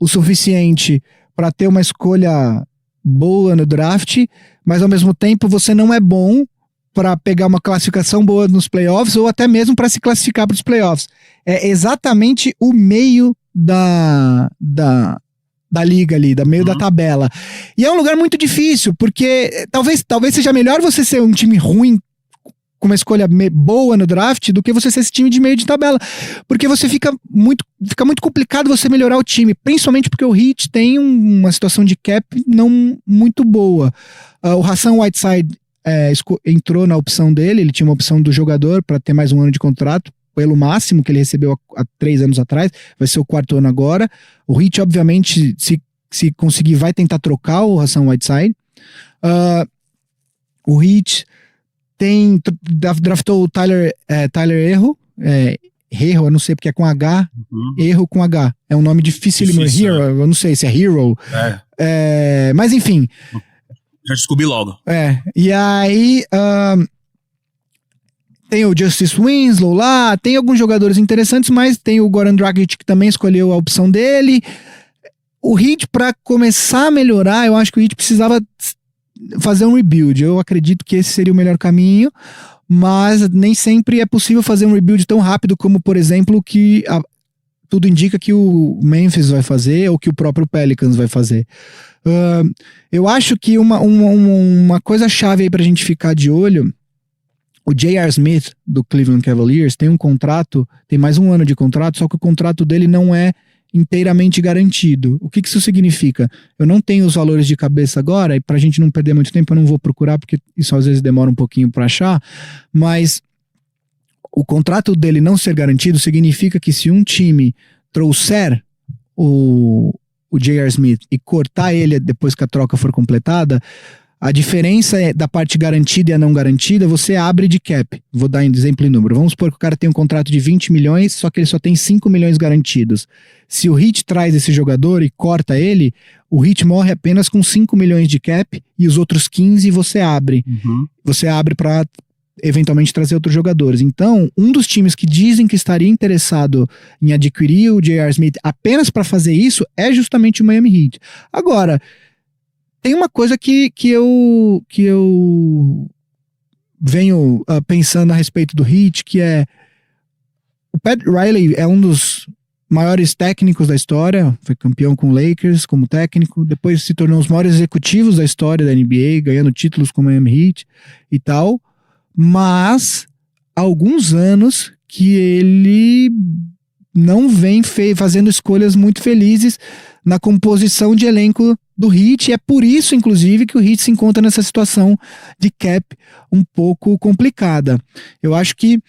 Speaker 2: o suficiente para ter uma escolha boa no draft, mas ao mesmo tempo você não é bom para pegar uma classificação boa nos playoffs ou até mesmo para se classificar para os playoffs. É exatamente o meio da liga ali, do meio da tabela. E é um lugar muito difícil, porque talvez seja melhor você ser um time ruim com uma escolha boa no draft do que você ser esse time de meio de tabela, porque você fica muito complicado você melhorar o time, principalmente porque o Heat tem uma situação de cap não muito boa. O Hassan Whiteside entrou na opção dele, ele tinha uma opção do jogador para ter mais um ano de contrato, pelo máximo que ele recebeu há 3 anos atrás, vai ser o 4º ano agora. O Heat, obviamente, se conseguir, vai tentar trocar o Hassan Whiteside. O Heat draftou o Tyler Herro, Herro, eu não sei porque é com H, Herro com H, é um nome dificílimo, Hero, eu não sei se é Hero, mas enfim.
Speaker 1: Já descobri logo.
Speaker 2: E aí tem o Justice Winslow lá, tem alguns jogadores interessantes, mas tem o Goran Dragic que também escolheu a opção dele. O Heat, para começar a melhorar, eu acho que o Heat precisava fazer um rebuild. Eu acredito que esse seria o melhor caminho, mas nem sempre é possível fazer um rebuild tão rápido como, por exemplo, que tudo indica que o Memphis vai fazer ou que o próprio Pelicans vai fazer. Eu acho que uma coisa chave aí pra gente ficar de olho, o J.R. Smith do Cleveland Cavaliers tem um contrato, tem mais um ano de contrato, só que o contrato dele não é inteiramente garantido. O que isso significa? Eu não tenho os valores de cabeça agora, e pra gente não perder muito tempo eu não vou procurar, porque isso às vezes demora um pouquinho pra achar, mas o contrato dele não ser garantido significa que se um time trouxer o J.R. Smith e cortar ele depois que a troca for completada, a diferença da parte garantida e a não garantida, você abre de cap. Vou dar um exemplo em número. Vamos supor que o cara tem um contrato de 20 milhões, só que ele só tem 5 milhões garantidos. Se o Heat traz esse jogador e corta ele, o Heat morre apenas com 5 milhões de cap e os outros 15 você abre. Você abre para eventualmente trazer outros jogadores. Então, um dos times que dizem que estaria interessado em adquirir o J.R. Smith apenas para fazer isso é justamente o Miami Heat. Agora, tem uma coisa que eu venho pensando a respeito do Heat, que é o Pat Riley é um dos maiores técnicos da história, foi campeão com o Lakers como técnico, depois se tornou um dos maiores executivos da história da NBA, ganhando títulos com o Miami Heat e tal, mas há alguns anos que ele não vem fazendo escolhas muito felizes na composição de elenco do Heat, e é por isso, inclusive, que o Heat se encontra nessa situação de cap um pouco complicada. Eu acho que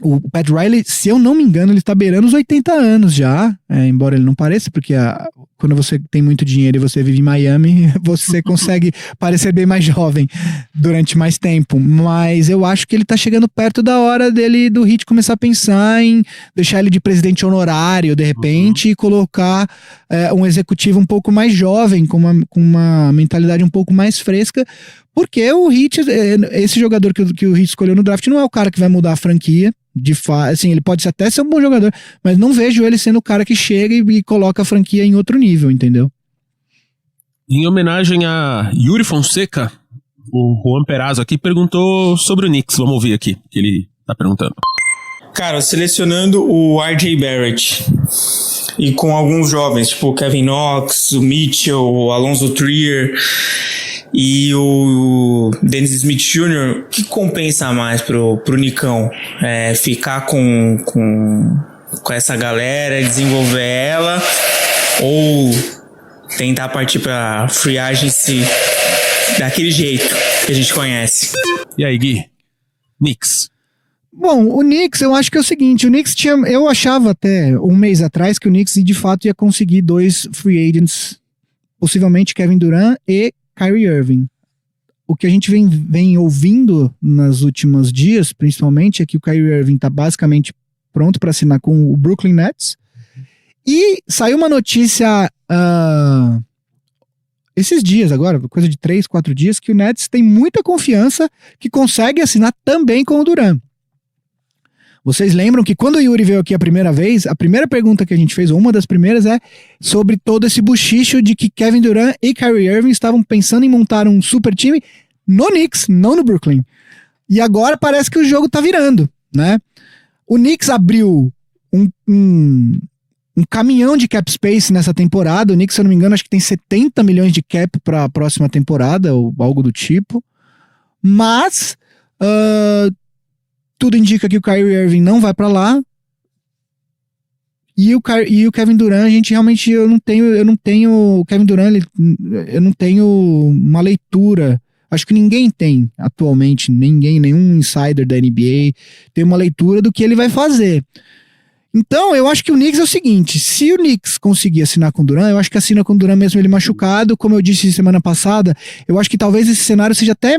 Speaker 2: o Pat Riley, se eu não me engano, ele está beirando os 80 anos já, embora ele não pareça, porque quando você tem muito dinheiro e você vive em Miami, você consegue parecer bem mais jovem durante mais tempo, mas eu acho que ele está chegando perto da hora do Heat começar a pensar em deixar ele de presidente honorário, de repente, e colocar um executivo um pouco mais jovem, com uma mentalidade um pouco mais fresca, porque o Heat, esse jogador que o Heat escolheu no draft não é o cara que vai mudar a franquia. Assim, ele pode até ser um bom jogador, mas não vejo ele sendo o cara que chega e coloca a franquia em outro nível, entendeu?
Speaker 1: Em homenagem a Yuri Fonseca, o Juan Perazzo aqui perguntou sobre o Knicks. Vamos ouvir aqui, que ele tá perguntando.
Speaker 8: Cara, selecionando o R.J. Barrett e com alguns jovens, tipo o Kevin Knox, o Mitchell, o Alonzo Trier e o Dennis Smith Jr., o que compensa mais pro Nicão? Ficar com essa galera, desenvolver ela, ou tentar partir pra free agency daquele jeito que a gente conhece?
Speaker 1: E aí, Gui? Knicks.
Speaker 2: Bom, o Knicks, eu acho que é o seguinte, eu achava até um mês atrás que o Knicks de fato ia conseguir 2 free agents, possivelmente Kevin Durant e Kyrie Irving. O que a gente vem ouvindo nos últimos dias, principalmente, é que o Kyrie Irving está basicamente pronto para assinar com o Brooklyn Nets. E saiu uma notícia esses dias agora, coisa de 3, 4 dias, que o Nets tem muita confiança que consegue assinar também com o Durant. Vocês lembram que quando o Yuri veio aqui a primeira vez, a primeira pergunta que a gente fez, ou uma das primeiras, é sobre todo esse buchicho de que Kevin Durant e Kyrie Irving estavam pensando em montar um super time no Knicks, não no Brooklyn. E agora parece que o jogo tá virando, né? O Knicks abriu um caminhão de cap space nessa temporada. O Knicks, se eu não me engano, acho que tem 70 milhões de cap para a próxima temporada, ou algo do tipo. Mas tudo indica que o Kyrie Irving não vai pra lá. E o Kevin Durant, a gente realmente, eu não tenho o Kevin Durant, eu não tenho uma leitura. Acho que ninguém tem atualmente, nenhum insider da NBA tem uma leitura do que ele vai fazer. Então, eu acho que o Knicks é o seguinte, se o Knicks conseguir assinar com o Durant, eu acho que assina com o Durant mesmo ele machucado, como eu disse semana passada, eu acho que talvez esse cenário seja até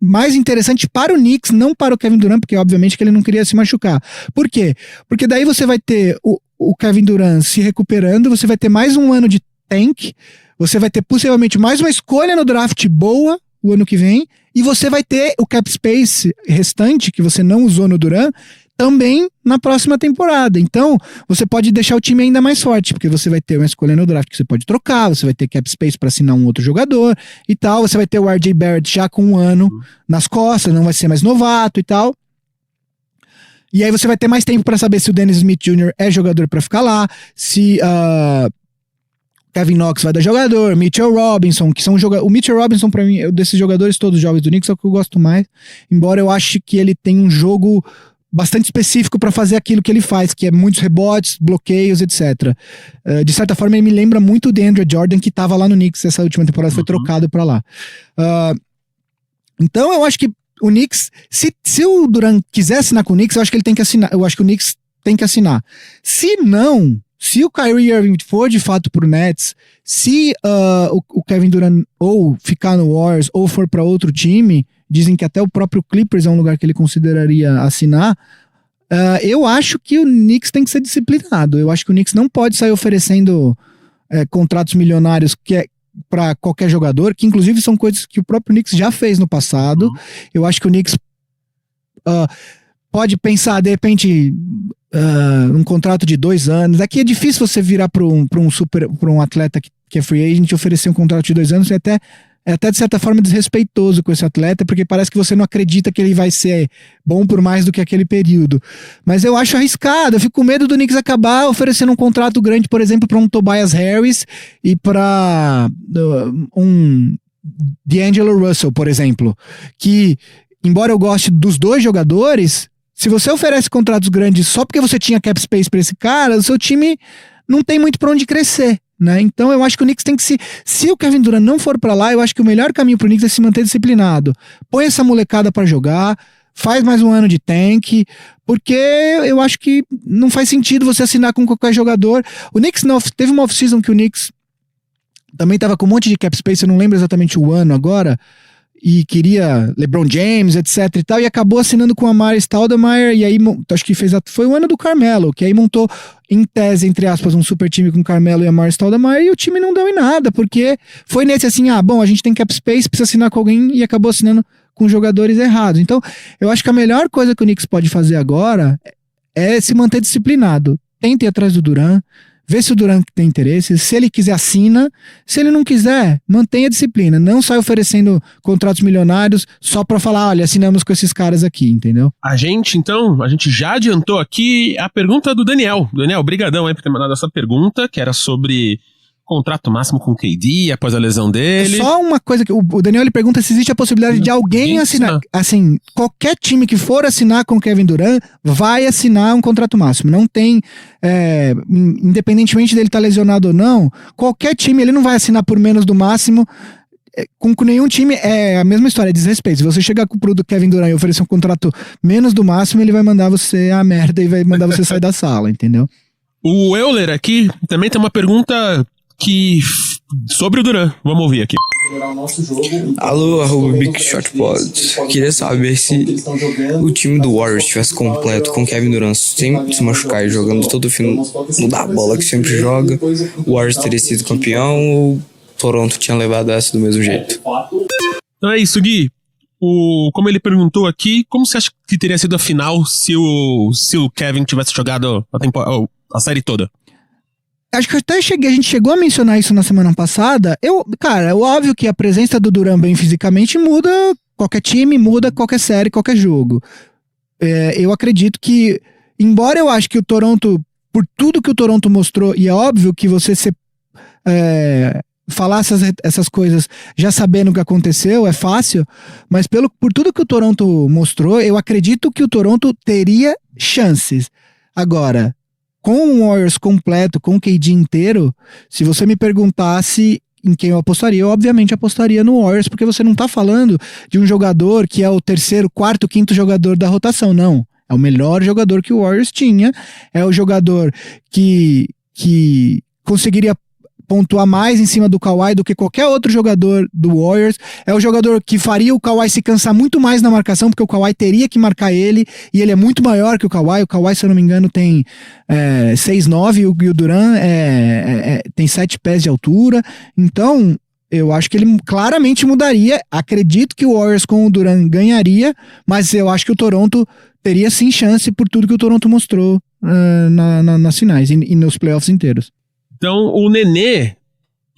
Speaker 2: mais interessante para o Knicks, não para o Kevin Durant, porque obviamente que ele não queria se machucar. Por quê? Porque daí você vai ter o Kevin Durant se recuperando, você vai ter mais um ano de tank, você vai ter possivelmente mais uma escolha no draft boa o ano que vem, e você vai ter o cap space restante, que você não usou no Durant, também na próxima temporada. Então, você pode deixar o time ainda mais forte, porque você vai ter uma escolha no draft que você pode trocar, você vai ter cap space para assinar um outro jogador e tal, você vai ter o R.J. Barrett já com um ano nas costas, não vai ser mais novato e tal. E aí você vai ter mais tempo para saber se o Dennis Smith Jr. é jogador para ficar lá, se Kevin Knox vai dar jogador, Mitchell Robinson, que são o Mitchell Robinson, pra mim, desses jogadores todos jovens do Knicks, é o que eu gosto mais, embora eu ache que ele tem um jogo bastante específico para fazer aquilo que ele faz, que é muitos rebotes, bloqueios, etc. De certa forma, ele me lembra muito o DeAndre Jordan, que estava lá no Knicks essa última temporada, foi trocado para lá. Então, eu acho que o Knicks, se o Durant quiser assinar com o Knicks, eu acho que ele tem que assinar. Eu acho que o Knicks tem que assinar. Se não, se o Kyrie Irving for de fato pro Nets, se o Kevin Durant ou ficar no Warriors ou for para outro time, dizem que até o próprio Clippers é um lugar que ele consideraria assinar, eu acho que o Knicks tem que ser disciplinado. Eu acho que o Knicks não pode sair oferecendo contratos milionários, para qualquer jogador, que inclusive são coisas que o próprio Knicks já fez no passado. Eu acho que o Knicks pode pensar, de repente, um contrato de 2 anos. Aqui é difícil você virar para um atleta que é free agent e oferecer um contrato de 2 anos, é até de certa forma desrespeitoso com esse atleta, porque parece que você não acredita que ele vai ser bom por mais do que aquele período. Mas eu acho arriscado, eu fico com medo do Knicks acabar oferecendo um contrato grande, por exemplo, para um Tobias Harris e para um D'Angelo Russell, por exemplo, que, embora eu goste dos 2 jogadores, se você oferece contratos grandes só porque você tinha cap space para esse cara, o seu time não tem muito para onde crescer, né? Então eu acho que o Knicks tem que se o Kevin Durant não for para lá, eu acho que o melhor caminho pro Knicks é se manter disciplinado. Põe essa molecada para jogar, faz mais um ano de tank, porque eu acho que não faz sentido você assinar com qualquer jogador. O Knicks teve uma off-season que o Knicks também tava com um monte de cap space, eu não lembro exatamente o ano agora, e queria LeBron James, etc e tal, e acabou assinando com a Amar'e Stoudemire, e aí acho que foi o ano do Carmelo, que aí montou, em tese, entre aspas, um super time com Carmelo e Amar'e Stoudemire, e o time não deu em nada, porque foi nesse assim, a gente tem cap space, precisa assinar com alguém, e acabou assinando com jogadores errados. Então, eu acho que a melhor coisa que o Knicks pode fazer agora é se manter disciplinado. Tente ir atrás do Durant, vê se o Durant tem interesse, se ele quiser assina, se ele não quiser, mantenha a disciplina, não sai oferecendo contratos milionários só pra falar, olha, assinamos com esses caras aqui, entendeu?
Speaker 1: A gente já adiantou aqui a pergunta do Daniel. Daniel, brigadão aí por ter mandado essa pergunta, que era sobre contrato máximo com o KD após a lesão dele.
Speaker 2: Só uma coisa que o Daniel ele pergunta se existe a possibilidade de alguém assinar. Assim, qualquer time que for assinar com o Kevin Durant vai assinar um contrato máximo. Não tem, independentemente dele estar lesionado ou não, qualquer time ele não vai assinar por menos do máximo. Com nenhum time é a mesma história, é desrespeito. Se você chegar pro Kevin Durant e oferecer um contrato menos do máximo, ele vai mandar você a merda e vai mandar você sair da sala, entendeu?
Speaker 1: O Euler aqui também tem uma pergunta sobre o Durant. Vamos ouvir aqui.
Speaker 3: Alô, Big Shot Pod. Queria saber se o time do Warriors estivesse completo com Kevin Durant sem se machucar e jogando todo o fim da bola que sempre joga, o Warriors teria sido campeão ou Toronto tinha levado essa do mesmo jeito?
Speaker 1: Então é isso, Gui. Como ele perguntou aqui, como você acha que teria sido a final se o Kevin tivesse jogado a série toda?
Speaker 2: Acho que a gente chegou a mencionar isso na semana passada. Cara, é óbvio que a presença do Durant bem fisicamente muda qualquer time, muda qualquer série, qualquer jogo. Eu acredito que, embora eu acho que o Toronto, por tudo que o Toronto mostrou, e é óbvio que você falar essas coisas já sabendo o que aconteceu é fácil, mas por tudo que o Toronto mostrou, eu acredito que o Toronto teria chances. Agora, com o Warriors completo, com o KD inteiro, se você me perguntasse em quem eu apostaria, eu obviamente apostaria no Warriors, porque você não tá falando de um jogador que é o terceiro, quarto, quinto jogador da rotação, não. É o melhor jogador que o Warriors tinha, é o jogador que conseguiria pontuar mais em cima do Kawhi do que qualquer outro jogador do Warriors, é o jogador que faria o Kawhi se cansar muito mais na marcação, porque o Kawhi teria que marcar ele, e ele é muito maior que o Kawhi, se eu não me engano, tem 6'9", e o Durant tem 7 pés de altura, então eu acho que ele claramente mudaria. Acredito que o Warriors com o Durant ganharia, mas eu acho que o Toronto teria sim chance por tudo que o Toronto mostrou nas finais e nos playoffs inteiros.
Speaker 1: Então, o Nenê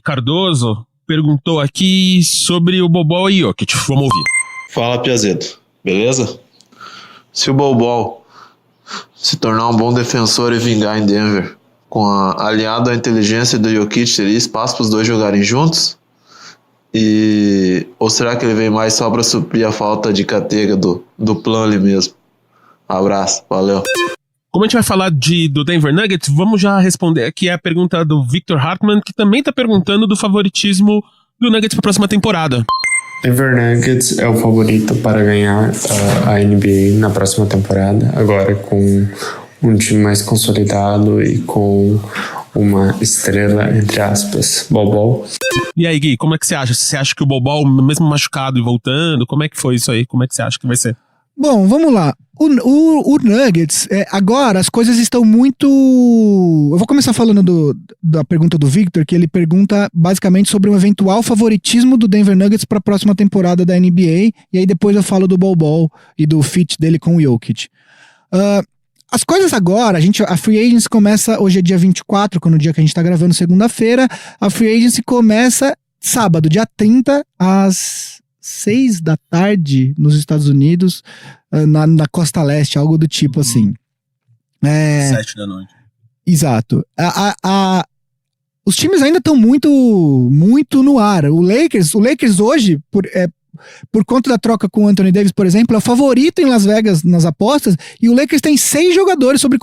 Speaker 1: Cardoso perguntou aqui sobre o Bol e Jokic. Vamos ouvir.
Speaker 9: Fala, Piazeto. Beleza? Se o Bol se tornar um bom defensor e vingar em Denver, aliado à inteligência do Jokic, teria espaço para os dois jogarem juntos? Ou será que ele vem mais só para suprir a falta de catega do plano ali mesmo? Abraço, valeu.
Speaker 1: Como a gente vai falar do Denver Nuggets, vamos já responder aqui a pergunta do Victor Hartman, que também está perguntando do favoritismo do Nuggets para a próxima temporada.
Speaker 10: Denver Nuggets é o favorito para ganhar a NBA na próxima temporada, agora com um time mais consolidado e com uma estrela, entre aspas, Bol.
Speaker 1: E aí, Gui, como é que você acha? Você acha que o Bol, mesmo machucado e voltando, como é que foi isso aí? Como é que você acha que vai ser?
Speaker 2: Bom, vamos lá. O Nuggets, agora as coisas estão muito... Eu vou começar falando da pergunta do Victor, que ele pergunta basicamente sobre um eventual favoritismo do Denver Nuggets para a próxima temporada da NBA, e aí depois eu falo do Bol e do fit dele com o Jokic. As coisas agora, a Free Agency começa, hoje é dia 24, quando é o dia que a gente tá gravando, segunda-feira, a Free Agency começa sábado, dia 30, às 6 da tarde nos Estados Unidos, na Costa Leste, algo do tipo assim.
Speaker 1: 7 da noite.
Speaker 2: Exato. Os times ainda estão muito, muito no ar. O Lakers hoje, por conta da troca com o Anthony Davis, por exemplo, é o favorito em Las Vegas nas apostas, e o Lakers tem 6 jogadores sob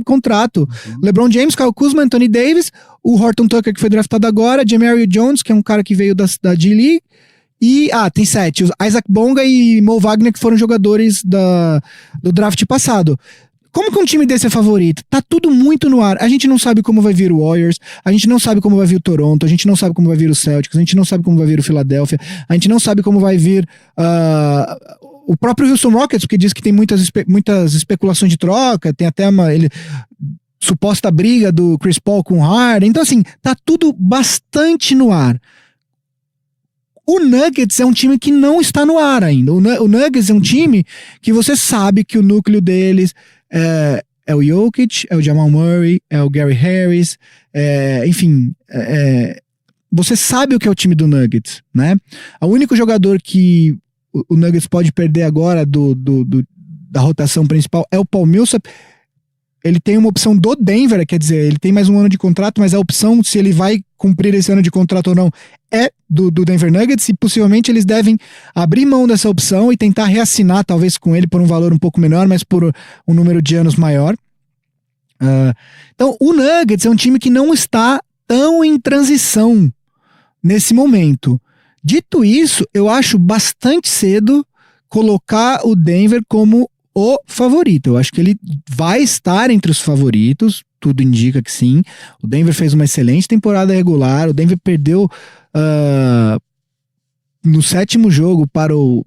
Speaker 2: contrato. LeBron James, Kyle Kuzma, Anthony Davis, o Horton Tucker, que foi draftado agora, Jamario Jones, que é um cara que veio da G-League, e tem 7, os Isaac Bonga e Mo Wagner, que foram jogadores do draft passado. Como que um time desse é favorito? Tá tudo muito no ar. A gente não sabe como vai vir o Warriors, a gente não sabe como vai vir o Toronto, a gente não sabe como vai vir o Celtics, a gente não sabe como vai vir o Philadelphia, a gente não sabe como vai vir o próprio Houston Rockets, porque diz que tem muitas especulações de troca, tem até suposta briga do Chris Paul com o Harden. Então assim, tá tudo bastante no ar. O Nuggets é um time que não está no ar ainda. O Nuggets é um time que você sabe que o núcleo deles é o Jokic, é o Jamal Murray, é o Gary Harris, enfim, você sabe o que é o time do Nuggets, né? O único jogador que o Nuggets pode perder agora da rotação principal é o Paul Millsap. Ele tem uma opção do Denver, quer dizer, ele tem mais um ano de contrato, mas a opção, se ele vai cumprir esse ano de contrato ou não, é do Denver Nuggets, e possivelmente eles devem abrir mão dessa opção e tentar reassinar, talvez com ele por um valor um pouco menor, mas por um número de anos maior. Então, o Nuggets é um time que não está tão em transição nesse momento. Dito isso, eu acho bastante cedo colocar o Denver como o favorito. Eu acho que ele vai estar entre os favoritos, tudo indica que sim. O Denver fez uma excelente temporada regular, o Denver perdeu no 7º jogo pro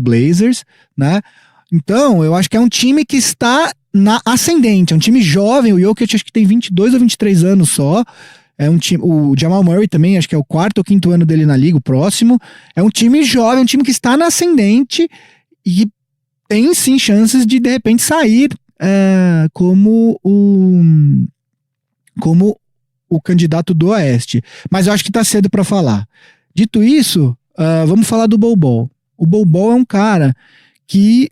Speaker 2: Blazers, né? Então, eu acho que é um time que está na ascendente, é um time jovem. O Jokic acho que tem 22 ou 23 anos só. É um time, o Jamal Murray também, acho que é o 4º ou 5º ano dele na liga, o próximo. É um time jovem, um time que está na ascendente e tem sim chances de repente sair como o candidato do Oeste. Mas eu acho que tá cedo para falar. Dito isso, vamos falar do Bol Bol. O Bol Bol é um cara que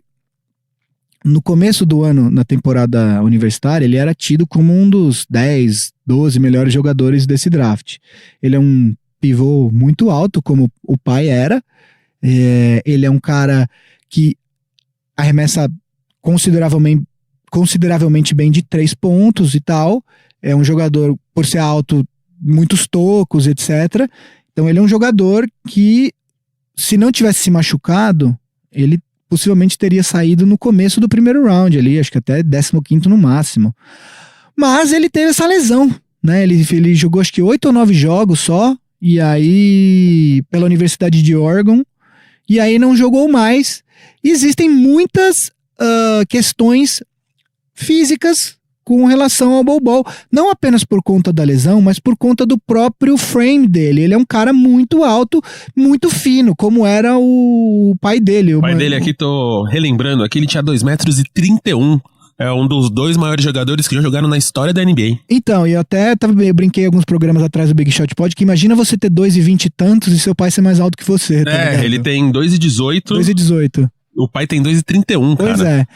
Speaker 2: no começo do ano, na temporada universitária, ele era tido como um dos 10, 12 melhores jogadores desse draft. Ele é um pivô muito alto, como o pai era. Ele é um cara que arremessa consideravelmente bem de 3 pontos e tal. É um jogador, por ser alto, muitos tocos, etc. Então ele é um jogador que, se não tivesse se machucado, ele possivelmente teria saído no começo do primeiro round ali, acho que até 15º no máximo. Mas ele teve essa lesão, né? Ele jogou acho que 8 ou 9 jogos só, e aí pela Universidade de Oregon, e aí não jogou mais. E existem muitas questões físicas com relação ao Bol Bol, não apenas por conta da lesão, mas por conta do próprio frame dele. Ele é um cara muito alto, muito fino, como era o pai dele.
Speaker 1: O pai dele aqui, tô relembrando, aqui ele tinha 2,31 m. É um dos 2 maiores jogadores que já jogaram na história da NBA.
Speaker 2: Então, eu brinquei alguns programas atrás do Big Shot Pod, que imagina você ter 2,20 e tantos e seu pai ser mais alto que você. Tá
Speaker 1: ele tem 2,18.
Speaker 2: 2,18.
Speaker 1: O pai tem 2,31, cara.
Speaker 2: Pois é.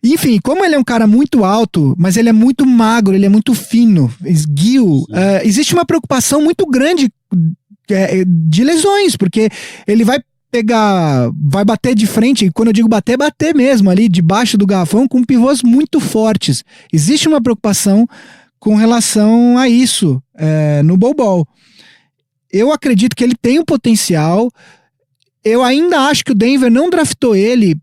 Speaker 2: Enfim, como ele é um cara muito alto, mas ele é muito magro, ele é muito fino, esguio, existe uma preocupação muito grande de lesões, porque ele vai bater de frente, e quando eu digo bater, bater mesmo, ali debaixo do garrafão, com pivôs muito fortes. Existe uma preocupação com relação a isso no Bol Bol. Eu acredito que ele tem um potencial. Eu ainda acho que o Denver não draftou ele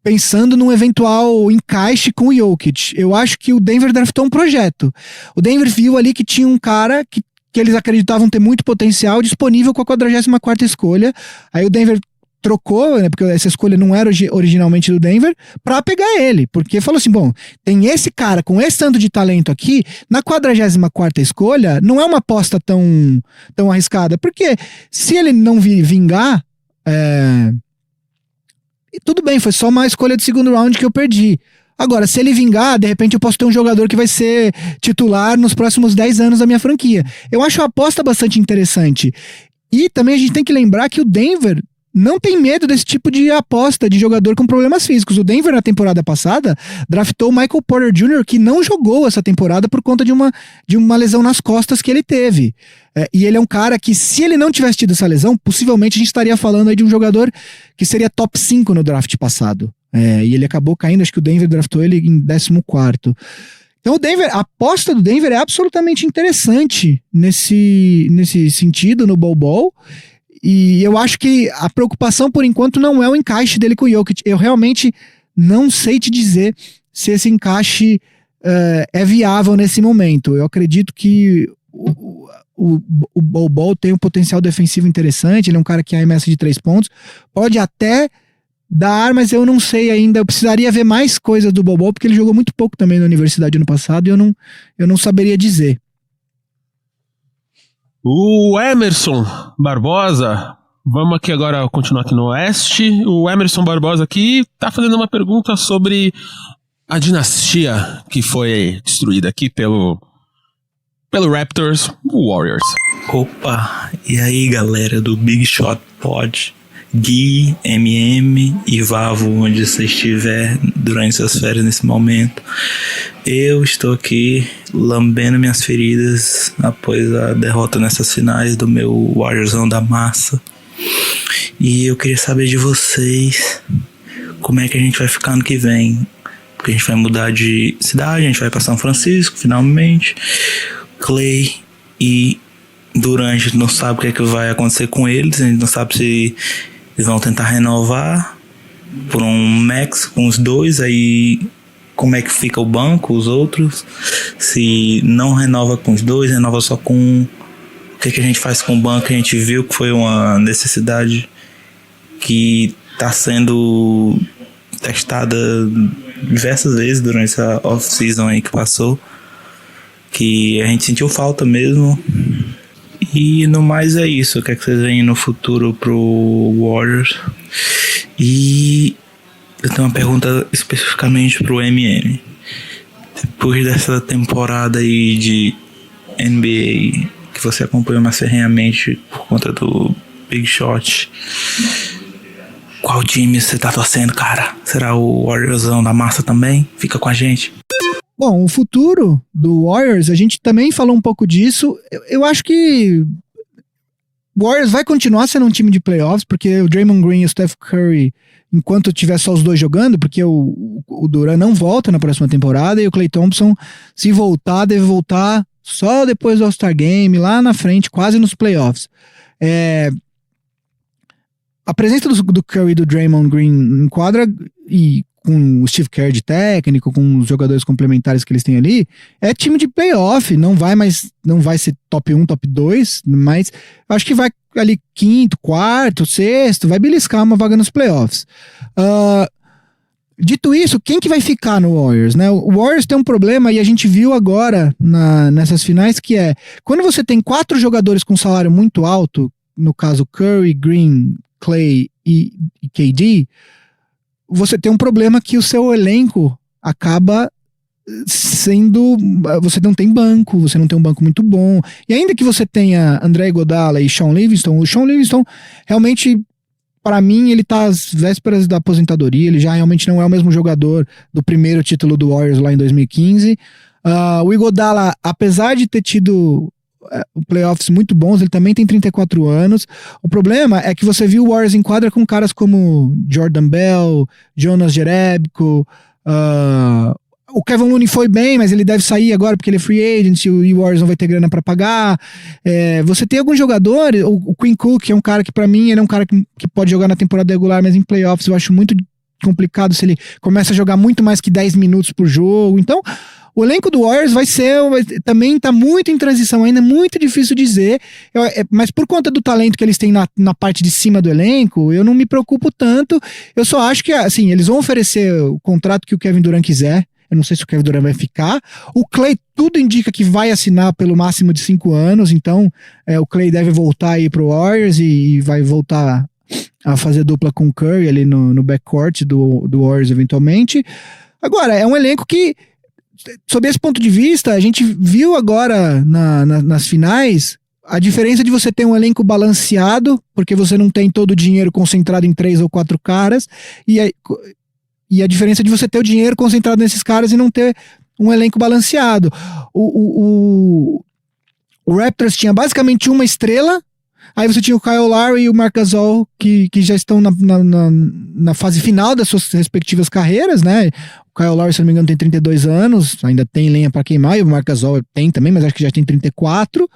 Speaker 2: pensando num eventual encaixe com o Jokic. Eu acho que o Denver draftou um projeto. O Denver viu ali que tinha um cara que eles acreditavam ter muito potencial disponível com a 44ª escolha. Aí o Denver trocou, né, porque essa escolha não era originalmente do Denver, pra pegar ele, porque falou assim, bom, tem esse cara com esse tanto de talento aqui, na 44ª escolha, não é uma aposta tão arriscada, porque se ele não vingar, tudo bem, foi só uma escolha de segundo round que eu perdi. Agora, se ele vingar, de repente eu posso ter um jogador que vai ser titular nos próximos 10 anos da minha franquia. Eu acho a aposta bastante interessante. E também a gente tem que lembrar que o Denver não tem medo desse tipo de aposta de jogador com problemas físicos. O Denver, na temporada passada, draftou o Michael Porter Jr., que não jogou essa temporada por conta de uma lesão nas costas que ele teve. E ele é um cara que, se ele não tivesse tido essa lesão, possivelmente a gente estaria falando aí de um jogador que seria top 5 no draft passado. E ele acabou caindo, acho que o Denver draftou ele em 14º. Então a aposta do Denver é absolutamente interessante nesse sentido, no Bol. E eu acho que a preocupação, por enquanto, não é o encaixe dele com o Jokic. Eu realmente não sei te dizer se esse encaixe é viável nesse momento. Eu acredito que o Bol tem um potencial defensivo interessante, ele é um cara que arremessa de 3 pontos, pode até dar, mas eu não sei ainda, eu precisaria ver mais coisas do Bol, porque ele jogou muito pouco também na universidade ano passado, e eu não saberia dizer.
Speaker 1: O Emerson Barbosa, vamos aqui agora continuar aqui no Oeste. O Emerson Barbosa aqui tá fazendo uma pergunta sobre a dinastia que foi destruída aqui pelo Raptors, o Warriors.
Speaker 11: Opa, e aí galera do Big Shot Pod, Gui, MM e Vavo, onde você estiver durante suas férias nesse momento. Eu estou aqui lambendo minhas feridas após a derrota nessas finais do meu Warriorsão da massa. E eu queria saber de vocês como é que a gente vai ficar ano que vem. Porque a gente vai mudar de cidade, a gente vai para São Francisco finalmente. Clay e Durant, a gente não sabe o que é que vai acontecer com eles, a gente não sabe se eles vão tentar renovar por um max com os dois, aí como é que fica o banco, os outros, se não renova com os dois, renova só com um, o que a gente faz com o banco? A gente viu que foi uma necessidade que está sendo testada diversas vezes durante essa off-season aí que passou, que a gente sentiu falta mesmo. E no mais é isso. O que é que vocês veem no futuro pro Warriors? E eu tenho uma pergunta especificamente pro MM. Depois dessa temporada aí de NBA que você acompanhou mais ferrenhamente por conta do Big Shot, qual time você tá torcendo, cara? Será o Warriorsão da massa também? Fica com a gente.
Speaker 2: Bom, o futuro do Warriors, a gente também falou um pouco disso. Eu acho que o Warriors vai continuar sendo um time de playoffs, porque o Draymond Green e o Steph Curry, enquanto tiver só os dois jogando, porque o Durant não volta na próxima temporada, e o Klay Thompson, se voltar, deve voltar só depois do All-Star Game, lá na frente, quase nos playoffs. A presença do Curry e do Draymond Green em quadra, e com o Steve Kerr de técnico, com os jogadores complementares que eles têm ali, é time de playoff, não vai ser top 1, top 2, mas acho que vai ali 5º, 4º, 6º, vai beliscar uma vaga nos playoffs. Dito isso, quem que vai ficar no Warriors, né? O Warriors tem um problema, e a gente viu agora nessas finais, que é, quando você tem 4 jogadores com salário muito alto, no caso Curry, Green, Clay e KD, você tem um problema que o seu elenco acaba sendo... Você não tem banco, você não tem um banco muito bom. E ainda que você tenha André Iguodala e Shaun Livingston, o Shaun Livingston realmente, para mim, ele tá às vésperas da aposentadoria, ele já realmente não é o mesmo jogador do primeiro título do Warriors lá em 2015. O Iguodala, apesar de ter tido playoffs muito bons, ele também tem 34 anos. O problema é que você viu o Warriors em quadra com caras como Jordan Bell, Jonas Jerebko, o Kevin Looney foi bem, mas ele deve sair agora porque ele é free agent e o Warriors não vai ter grana pra pagar. Você tem alguns jogadores, o Quinn Cook, que é um cara que pra mim ele é um cara que pode jogar na temporada regular, mas em playoffs eu acho muito complicado se ele começa a jogar muito mais que 10 minutos por jogo. Então O elenco do Warriors também tá muito em transição ainda, é muito difícil dizer, mas por conta do talento que eles têm na parte de cima do elenco, eu não me preocupo tanto. Eu só acho que, assim, eles vão oferecer o contrato que o Kevin Durant quiser. Eu não sei se o Kevin Durant vai ficar. O Klay, tudo indica que vai assinar pelo máximo de 5 anos, então o Klay deve voltar aí pro Warriors e vai voltar a fazer dupla com o Curry ali no backcourt do Warriors eventualmente. Agora, é um elenco que, sob esse ponto de vista, a gente viu agora nas finais a diferença de você ter um elenco balanceado, porque você não tem todo o dinheiro concentrado em 3 ou 4 caras, e a diferença de você ter o dinheiro concentrado nesses caras e não ter um elenco balanceado. O Raptors tinha basicamente uma estrela, aí você tinha o Kyle Lowry e o Marc Gasol, que já estão na fase final das suas respectivas carreiras, né? O Kyle Lowry, se não me engano, tem 32 anos, ainda tem lenha para queimar, e o Marc Gasol tem também, mas acho que já tem 34.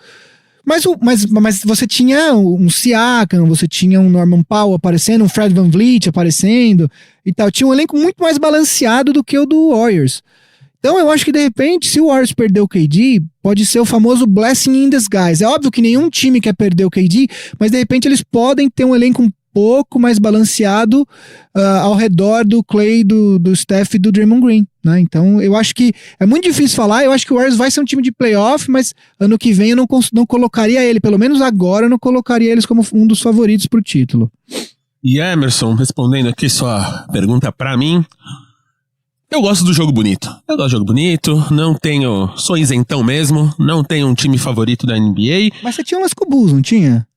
Speaker 2: Mas você tinha um Siakam, você tinha um Norman Powell aparecendo, um Fred VanVleet aparecendo e tal. Tinha um elenco muito mais balanceado do que o do Warriors. Então eu acho que, de repente, se o Warriors perder o KD, pode ser o famoso blessing in disguise. É óbvio que nenhum time quer perder o KD, mas de repente eles podem ter um elenco um pouco mais balanceado ao redor do Klay, do Steph e do Draymond Green, né? Então eu acho que é muito difícil falar. Eu acho que o Warriors vai ser um time de playoff, mas ano que vem eu não colocaria ele, pelo menos agora eu não colocaria eles como um dos favoritos pro título.
Speaker 1: E Emerson, respondendo aqui sua pergunta pra mim, eu gosto do jogo bonito. Sou isentão mesmo, não tenho um time favorito da NBA.
Speaker 2: Mas você tinha umas Bulls, não tinha?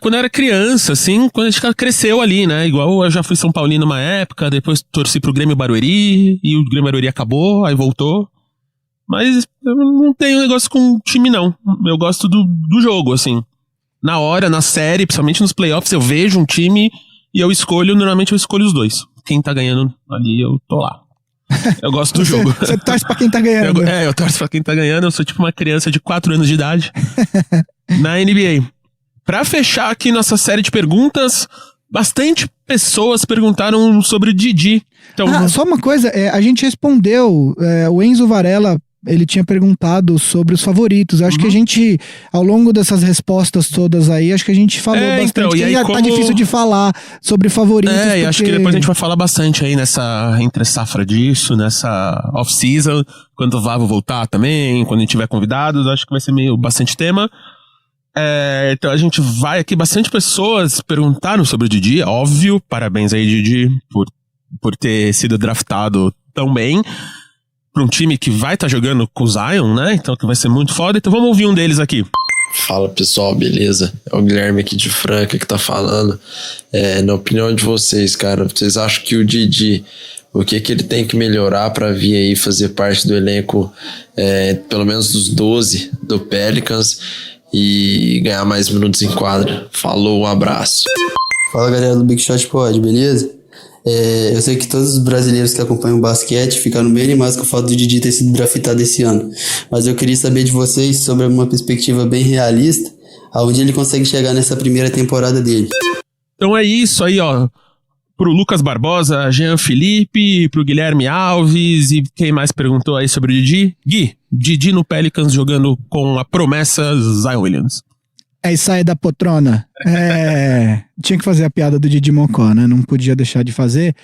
Speaker 1: Quando eu era criança, assim, quando a gente cresceu ali, né? Igual eu já fui São Paulino uma época, depois torci pro Grêmio Barueri, e o Grêmio Barueri acabou, aí voltou. Mas eu não tenho negócio com time, não. Eu gosto do jogo, assim. Na hora, na série, principalmente nos playoffs, eu vejo um time e normalmente eu escolho os dois. Quem tá ganhando ali, eu tô lá. Eu gosto do jogo.
Speaker 2: Você torce pra quem tá ganhando.
Speaker 1: Eu torço pra quem tá ganhando, eu sou tipo uma criança de 4 anos de idade na NBA. Pra fechar aqui nossa série de perguntas, bastante pessoas perguntaram sobre o Didi. Então,
Speaker 2: só uma coisa, a gente respondeu, o Enzo Varela, ele tinha perguntado sobre os favoritos. Acho que a gente, ao longo dessas respostas todas aí, acho que a gente falou bastante. Então,
Speaker 1: e aí,
Speaker 2: tá difícil de falar sobre favoritos.
Speaker 1: E acho que depois a gente vai falar bastante aí nessa entre-safra disso, nessa off-season, quando o Vavo voltar também, quando a gente tiver convidados, acho que vai ser bastante tema. Então a gente vai aqui, bastante pessoas perguntaram sobre o Didi, óbvio, parabéns aí Didi por ter sido draftado tão bem para um time que vai estar jogando com o Zion, né, então que vai ser muito foda, então vamos ouvir um deles aqui.
Speaker 12: Fala pessoal, beleza? É o Guilherme aqui de Franca que tá falando. Na opinião de vocês, cara, vocês acham que o Didi, o que ele tem que melhorar para vir aí fazer parte do elenco, pelo menos dos 12 do Pelicans, e ganhar mais minutos em quadra? Falou, um abraço.
Speaker 13: Fala galera do Big Shot Pod, beleza? Eu sei que todos os brasileiros que acompanham o basquete ficaram bem animados com o fato de Didi ter sido draftado esse ano, mas eu queria saber de vocês sobre uma perspectiva bem realista, aonde ele consegue chegar nessa primeira temporada dele.
Speaker 1: Então é isso aí, ó. Pro Lucas Barbosa, Jean Felipe, pro Guilherme Alves, e quem mais perguntou aí sobre o Didi? Didi no Pelicans jogando com a promessa Zion Williams.
Speaker 2: Isso aí da poltrona. Tinha que fazer a piada do Didi Mocó, né? Não podia deixar de fazer.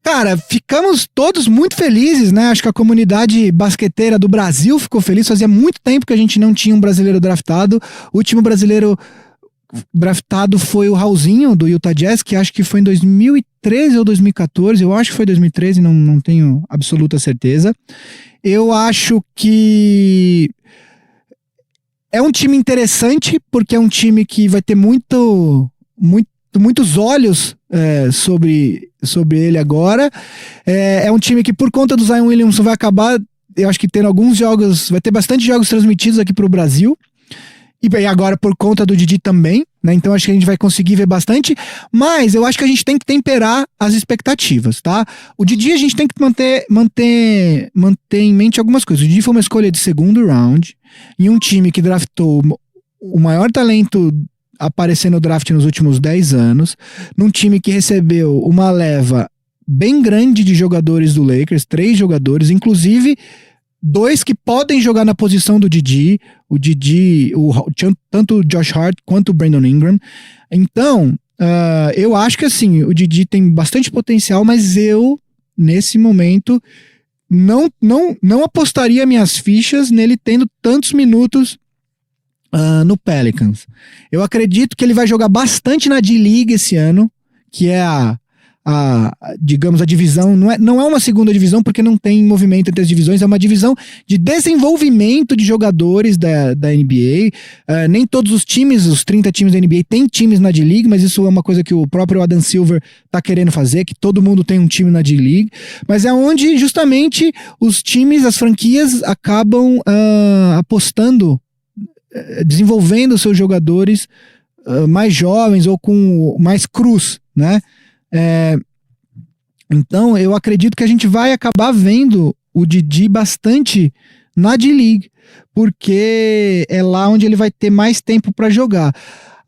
Speaker 2: Cara, ficamos todos muito felizes, né? Acho que a comunidade basqueteira do Brasil ficou feliz. Fazia muito tempo que a gente não tinha um brasileiro draftado. O último brasileiro draftado foi o Raulzinho, do Utah Jazz, que acho que foi em 2013 ou 2014. Eu acho que foi 2013, não tenho absoluta certeza. Eu acho que é um time interessante, porque é um time que vai ter muitos olhos sobre ele agora. É um time que, por conta do Zion Williamson, vai acabar, eu acho que tendo alguns jogos, vai ter bastante jogos transmitidos aqui pro Brasil. E agora por conta do Didi também, né? Então acho que a gente vai conseguir ver bastante, mas eu acho que a gente tem que temperar as expectativas, tá? O Didi a gente tem que manter em mente algumas coisas. O Didi foi uma escolha de segundo round, em um time que draftou o maior talento aparecer no draft nos últimos 10 anos, num time que recebeu uma leva bem grande de jogadores do Lakers, 3 jogadores, inclusive dois que podem jogar na posição do Didi, tanto o Josh Hart quanto o Brandon Ingram. Então, eu acho que assim, o Didi tem bastante potencial, mas eu, nesse momento, não apostaria minhas fichas nele tendo tantos minutos no Pelicans. Eu acredito que ele vai jogar bastante na D-League esse ano, que é digamos, a divisão, não é uma segunda divisão porque não tem movimento entre as divisões, é uma divisão de desenvolvimento de jogadores da NBA. Nem todos os times, os 30 times da NBA têm times na D-League, mas isso é uma coisa que o próprio Adam Silver tá querendo fazer, que todo mundo tem um time na D-League, mas é onde justamente os times, as franquias acabam apostando, desenvolvendo seus jogadores mais jovens ou com mais crus, né? Então eu acredito que a gente vai acabar vendo o Didi bastante na D-League, porque é lá onde ele vai ter mais tempo para jogar.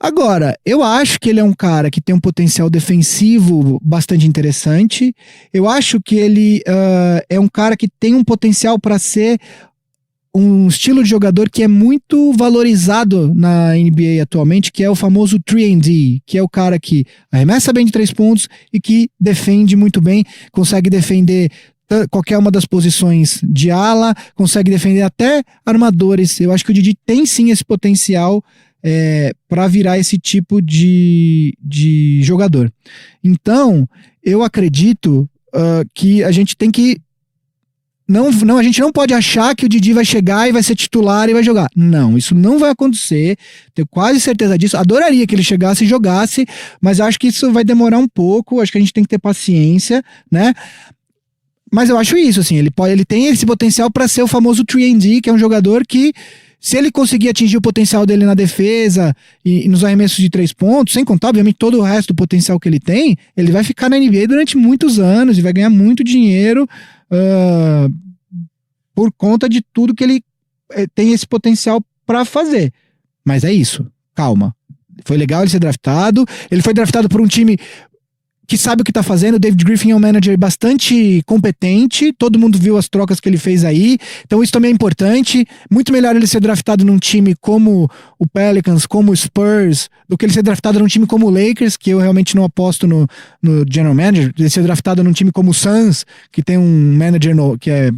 Speaker 2: Agora, eu acho que ele é um cara que tem um potencial defensivo bastante interessante. Eu acho que ele é um cara que tem um potencial para ser um estilo de jogador que é muito valorizado na NBA atualmente, que é o famoso 3&D, que é o cara que arremessa bem de 3 pontos e que defende muito bem, consegue defender qualquer uma das posições de ala, consegue defender até armadores. Eu acho que o Didi tem sim esse potencial para virar esse tipo de jogador. Então, eu acredito que a gente tem que a gente não pode achar que o Didi vai chegar e vai ser titular e vai jogar. Não, isso não vai acontecer. Tenho quase certeza disso. Adoraria que ele chegasse e jogasse, mas acho que isso vai demorar um pouco. Acho que a gente tem que ter paciência, né? Mas eu acho isso, assim, ele tem esse potencial para ser o famoso 3&D, que é um jogador que, se ele conseguir atingir o potencial dele na defesa e nos arremessos de 3 pontos, sem contar, obviamente, todo o resto do potencial que ele tem, ele vai ficar na NBA durante muitos anos e vai ganhar muito dinheiro por conta de tudo que ele tem esse potencial para fazer. Mas é isso, calma. Foi legal ele ser draftado, ele foi draftado por um time que sabe o que tá fazendo. O David Griffin é um manager bastante competente, todo mundo viu as trocas que ele fez aí, então isso também é importante. Muito melhor ele ser draftado num time como o Pelicans, como o Spurs, do que ele ser draftado num time como o Lakers, que eu realmente não aposto no general manager. Ele ser draftado num time como o Suns, que tem um manager que é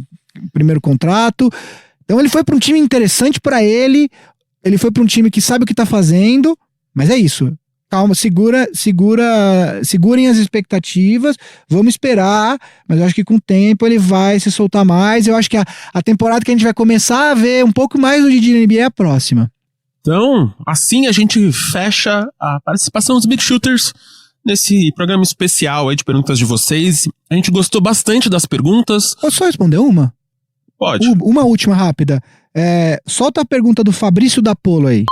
Speaker 2: primeiro contrato. Então ele foi para um time interessante para ele foi para um time que sabe o que tá fazendo, mas é isso. Calma, segurem as expectativas, vamos esperar, mas eu acho que com o tempo ele vai se soltar mais. Eu acho que a temporada que a gente vai começar a ver um pouco mais do Didi na NBA é a próxima.
Speaker 1: Então, assim a gente fecha a participação dos Big Shooters nesse programa especial aí de perguntas de vocês. A gente gostou bastante das perguntas.
Speaker 2: Posso só responder uma?
Speaker 1: Pode.
Speaker 2: Uma última rápida. Solta a pergunta do Fabrício da Polo aí.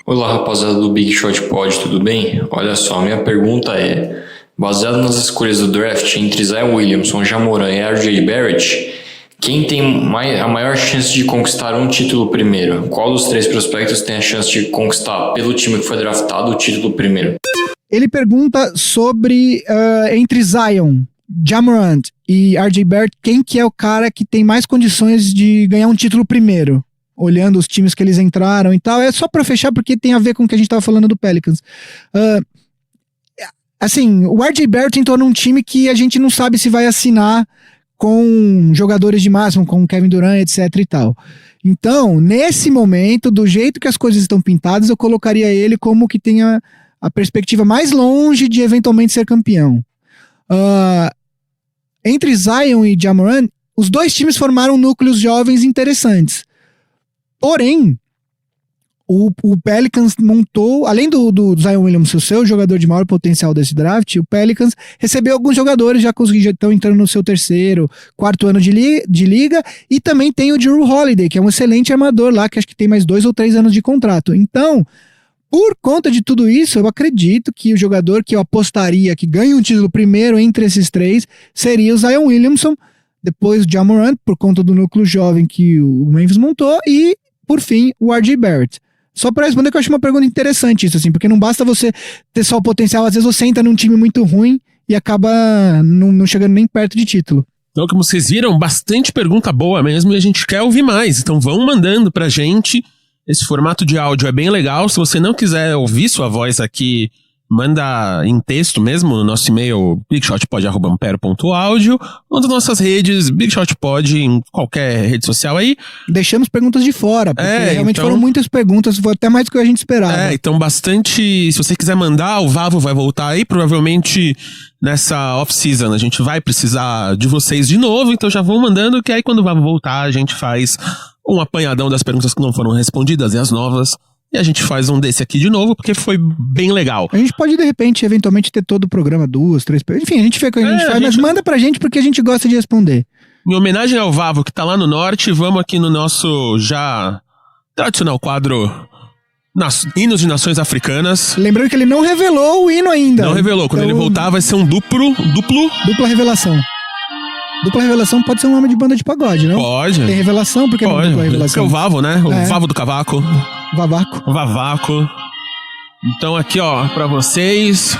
Speaker 14: Olá, rapaziada do Big Shot Pod, tudo bem? Olha só, minha pergunta é: baseado nas escolhas do draft entre Zion Williamson, Ja Morant e RJ Barrett, quem tem a maior chance de conquistar um título primeiro? Qual dos 3 prospectos tem a chance de conquistar pelo time que foi draftado o título primeiro?
Speaker 2: Ele pergunta sobre entre Zion, Ja Morant e RJ Barrett, quem que é o cara que tem mais condições de ganhar um título primeiro? Olhando os times que eles entraram e tal. É só pra fechar porque tem a ver com o que a gente tava falando do Pelicans. Assim, o RJ Barrett entrou num time que a gente não sabe se vai assinar com jogadores de máximo, com Kevin Durant, etc e tal. Então, nesse momento, do jeito que as coisas estão pintadas, eu colocaria ele como que tenha a perspectiva mais longe de eventualmente ser campeão. Entre Zion e Ja Morant, os dois times formaram núcleos jovens interessantes. Porém, o Pelicans montou, além do Zion Williamson, seu jogador de maior potencial desse draft, o Pelicans recebeu alguns jogadores, já estão entrando no seu 3º, 4º ano de liga, e também tem o Jrue Holiday, que é um excelente armador lá, que acho que tem mais 2 ou 3 anos de contrato. Então, por conta de tudo isso, eu acredito que o jogador que eu apostaria que ganha um título primeiro entre esses 3 seria o Zion Williamson, depois o Ja Morant, por conta do núcleo jovem que o Memphis montou, e por fim, o RJ Barrett. Só para responder que eu acho uma pergunta interessante isso, assim, porque não basta você ter só o potencial, às vezes você entra num time muito ruim e acaba não chegando nem perto de título.
Speaker 1: Então, como vocês viram, bastante pergunta boa mesmo e a gente quer ouvir mais. Então vão mandando pra gente. Esse formato de áudio é bem legal. Se você não quiser ouvir sua voz aqui, manda em texto mesmo no nosso e-mail bigshotpod@ampere.audio ou nas nossas redes, bigshotpod em qualquer rede social aí.
Speaker 2: Deixamos perguntas de fora, porque realmente
Speaker 1: então,
Speaker 2: foram muitas perguntas, foi até mais do que a gente esperava.
Speaker 1: Então bastante, se você quiser mandar, o Vavo vai voltar aí, provavelmente nessa off-season a gente vai precisar de vocês de novo, então já vão mandando, que aí quando o Vavo voltar a gente faz um apanhadão das perguntas que não foram respondidas e as novas. E a gente faz um desse aqui de novo, porque foi bem legal.
Speaker 2: A gente pode, de repente, eventualmente ter todo o programa 2, 3... Enfim, a gente vê o que a gente faz, mas manda pra gente porque a gente gosta de responder.
Speaker 1: Em homenagem ao Vavo, que tá lá no norte, vamos aqui no nosso já tradicional quadro Hinos de Nações Africanas.
Speaker 2: Lembrando que ele não revelou o hino ainda.
Speaker 1: Não revelou. Quando ele voltar vai ser um dupla
Speaker 2: revelação. Dupla revelação pode ser um nome de banda de pagode, não?
Speaker 1: Pode.
Speaker 2: Tem revelação, porque não dupla revelação.
Speaker 1: Porque é o Vavo, né? O Vavo do Cavaco.
Speaker 2: Vavaco.
Speaker 1: O Vavaco. Então aqui, ó, pra vocês.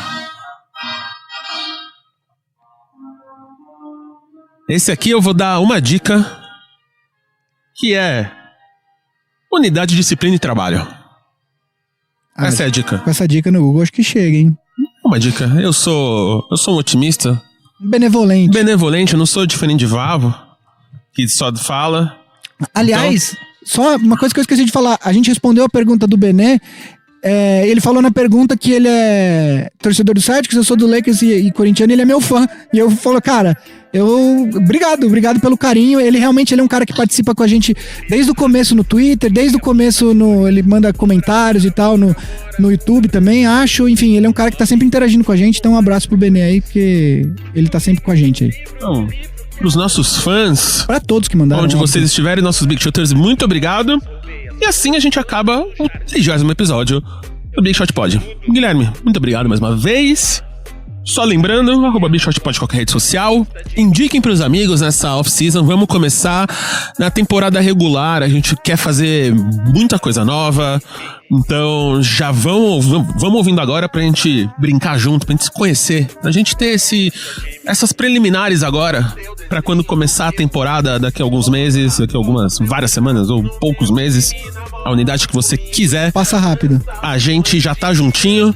Speaker 1: Esse aqui eu vou dar uma dica, que é unidade, disciplina e trabalho. Essa é a dica.
Speaker 2: Com essa dica no Google acho que chega, hein?
Speaker 1: Uma dica. Eu sou um otimista.
Speaker 2: Benevolente,
Speaker 1: eu não sou diferente de Vavo, que só fala.
Speaker 2: Aliás, só uma coisa que eu esqueci de falar. A gente respondeu a pergunta do Bené. Ele falou na pergunta que ele é torcedor do Celtics, eu sou do Lakers e corintiano, ele é meu fã. E eu falo, cara, obrigado pelo carinho. Ele realmente é um cara que participa com a gente desde o começo no Twitter, desde o começo ele manda comentários e tal no YouTube também, acho. Enfim, ele é um cara que tá sempre interagindo com a gente, então um abraço pro Bené aí, porque ele tá sempre com a gente aí.
Speaker 1: Então, pros nossos fãs,
Speaker 2: pra todos que mandaram,
Speaker 1: onde vocês estiverem, nossos Big Shoters, muito obrigado. E assim a gente acaba o 30º episódio do Big Shot Pod. Guilherme, muito obrigado mais uma vez. Só lembrando, @Big Shot Pod em qualquer rede social. Indiquem pros amigos nessa off-season. Vamos começar na temporada regular. A gente quer fazer muita coisa nova. Então já vamos ouvindo agora pra gente brincar junto, pra gente se conhecer. Pra gente ter essas preliminares agora, pra quando começar a temporada daqui a alguns meses, daqui a várias semanas ou poucos meses, a unidade que você quiser.
Speaker 2: Passa rápido.
Speaker 1: A gente já tá juntinho.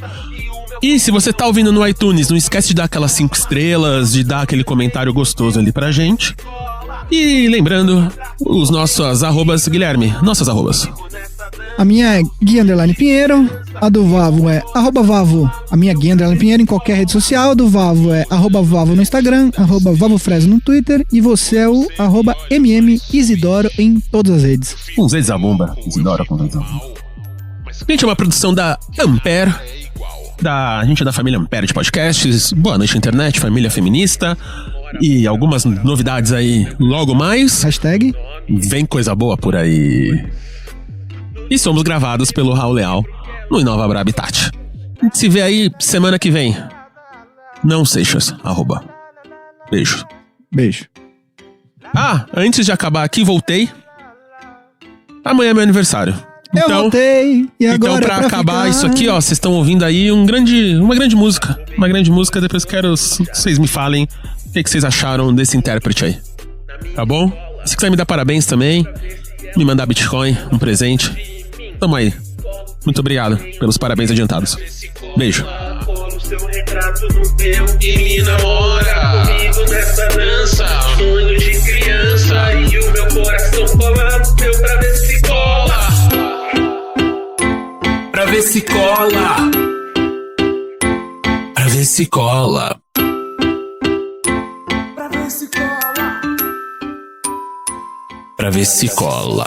Speaker 1: E se você tá ouvindo no iTunes, não esquece de dar aquelas 5 estrelas, de dar aquele comentário gostoso ali pra gente. E lembrando, os nossos arrobas, Guilherme, nossas arrobas.
Speaker 2: A minha é Gui_Pinheiro, a do Vavo é @Vavo, a minha Gui_Pinheiro em qualquer rede social, a do Vavo é @Vavo no Instagram, @VavoFresno no Twitter, e você é o @MMIsidoro em todas as redes.
Speaker 1: Com Zé Zabumba, Isidoro com Zé Zabumba. Gente, é uma produção da Ampere. A gente é da família Ampere de podcasts. Boa noite, internet, família feminista. E algumas novidades aí logo mais.
Speaker 2: Hashtag
Speaker 1: vem coisa boa por aí. E somos gravados pelo Raul Leal no Inova Bra Habitat. A gente se vê aí semana que vem. Não Seixas, @. Beijo.
Speaker 2: Beijo.
Speaker 1: Antes de acabar aqui, voltei. Amanhã é meu aniversário.
Speaker 2: Eu voltei, e agora
Speaker 1: então, pra acabar isso aqui, ó, vocês estão ouvindo aí uma grande música. Uma grande música, depois quero que vocês me falem o que vocês acharam desse intérprete aí. Tá bom? Se quiser me dar parabéns também, me mandar Bitcoin, um presente, tamo aí. Muito obrigado pelos parabéns adiantados. Beijo.
Speaker 15: E me namora comigo nessa dança, sonho de criança, e o meu coração cola no teu pra ver se cola. Pra ver se cola. Pra ver se cola. Pra ver se cola. Pra ver se cola.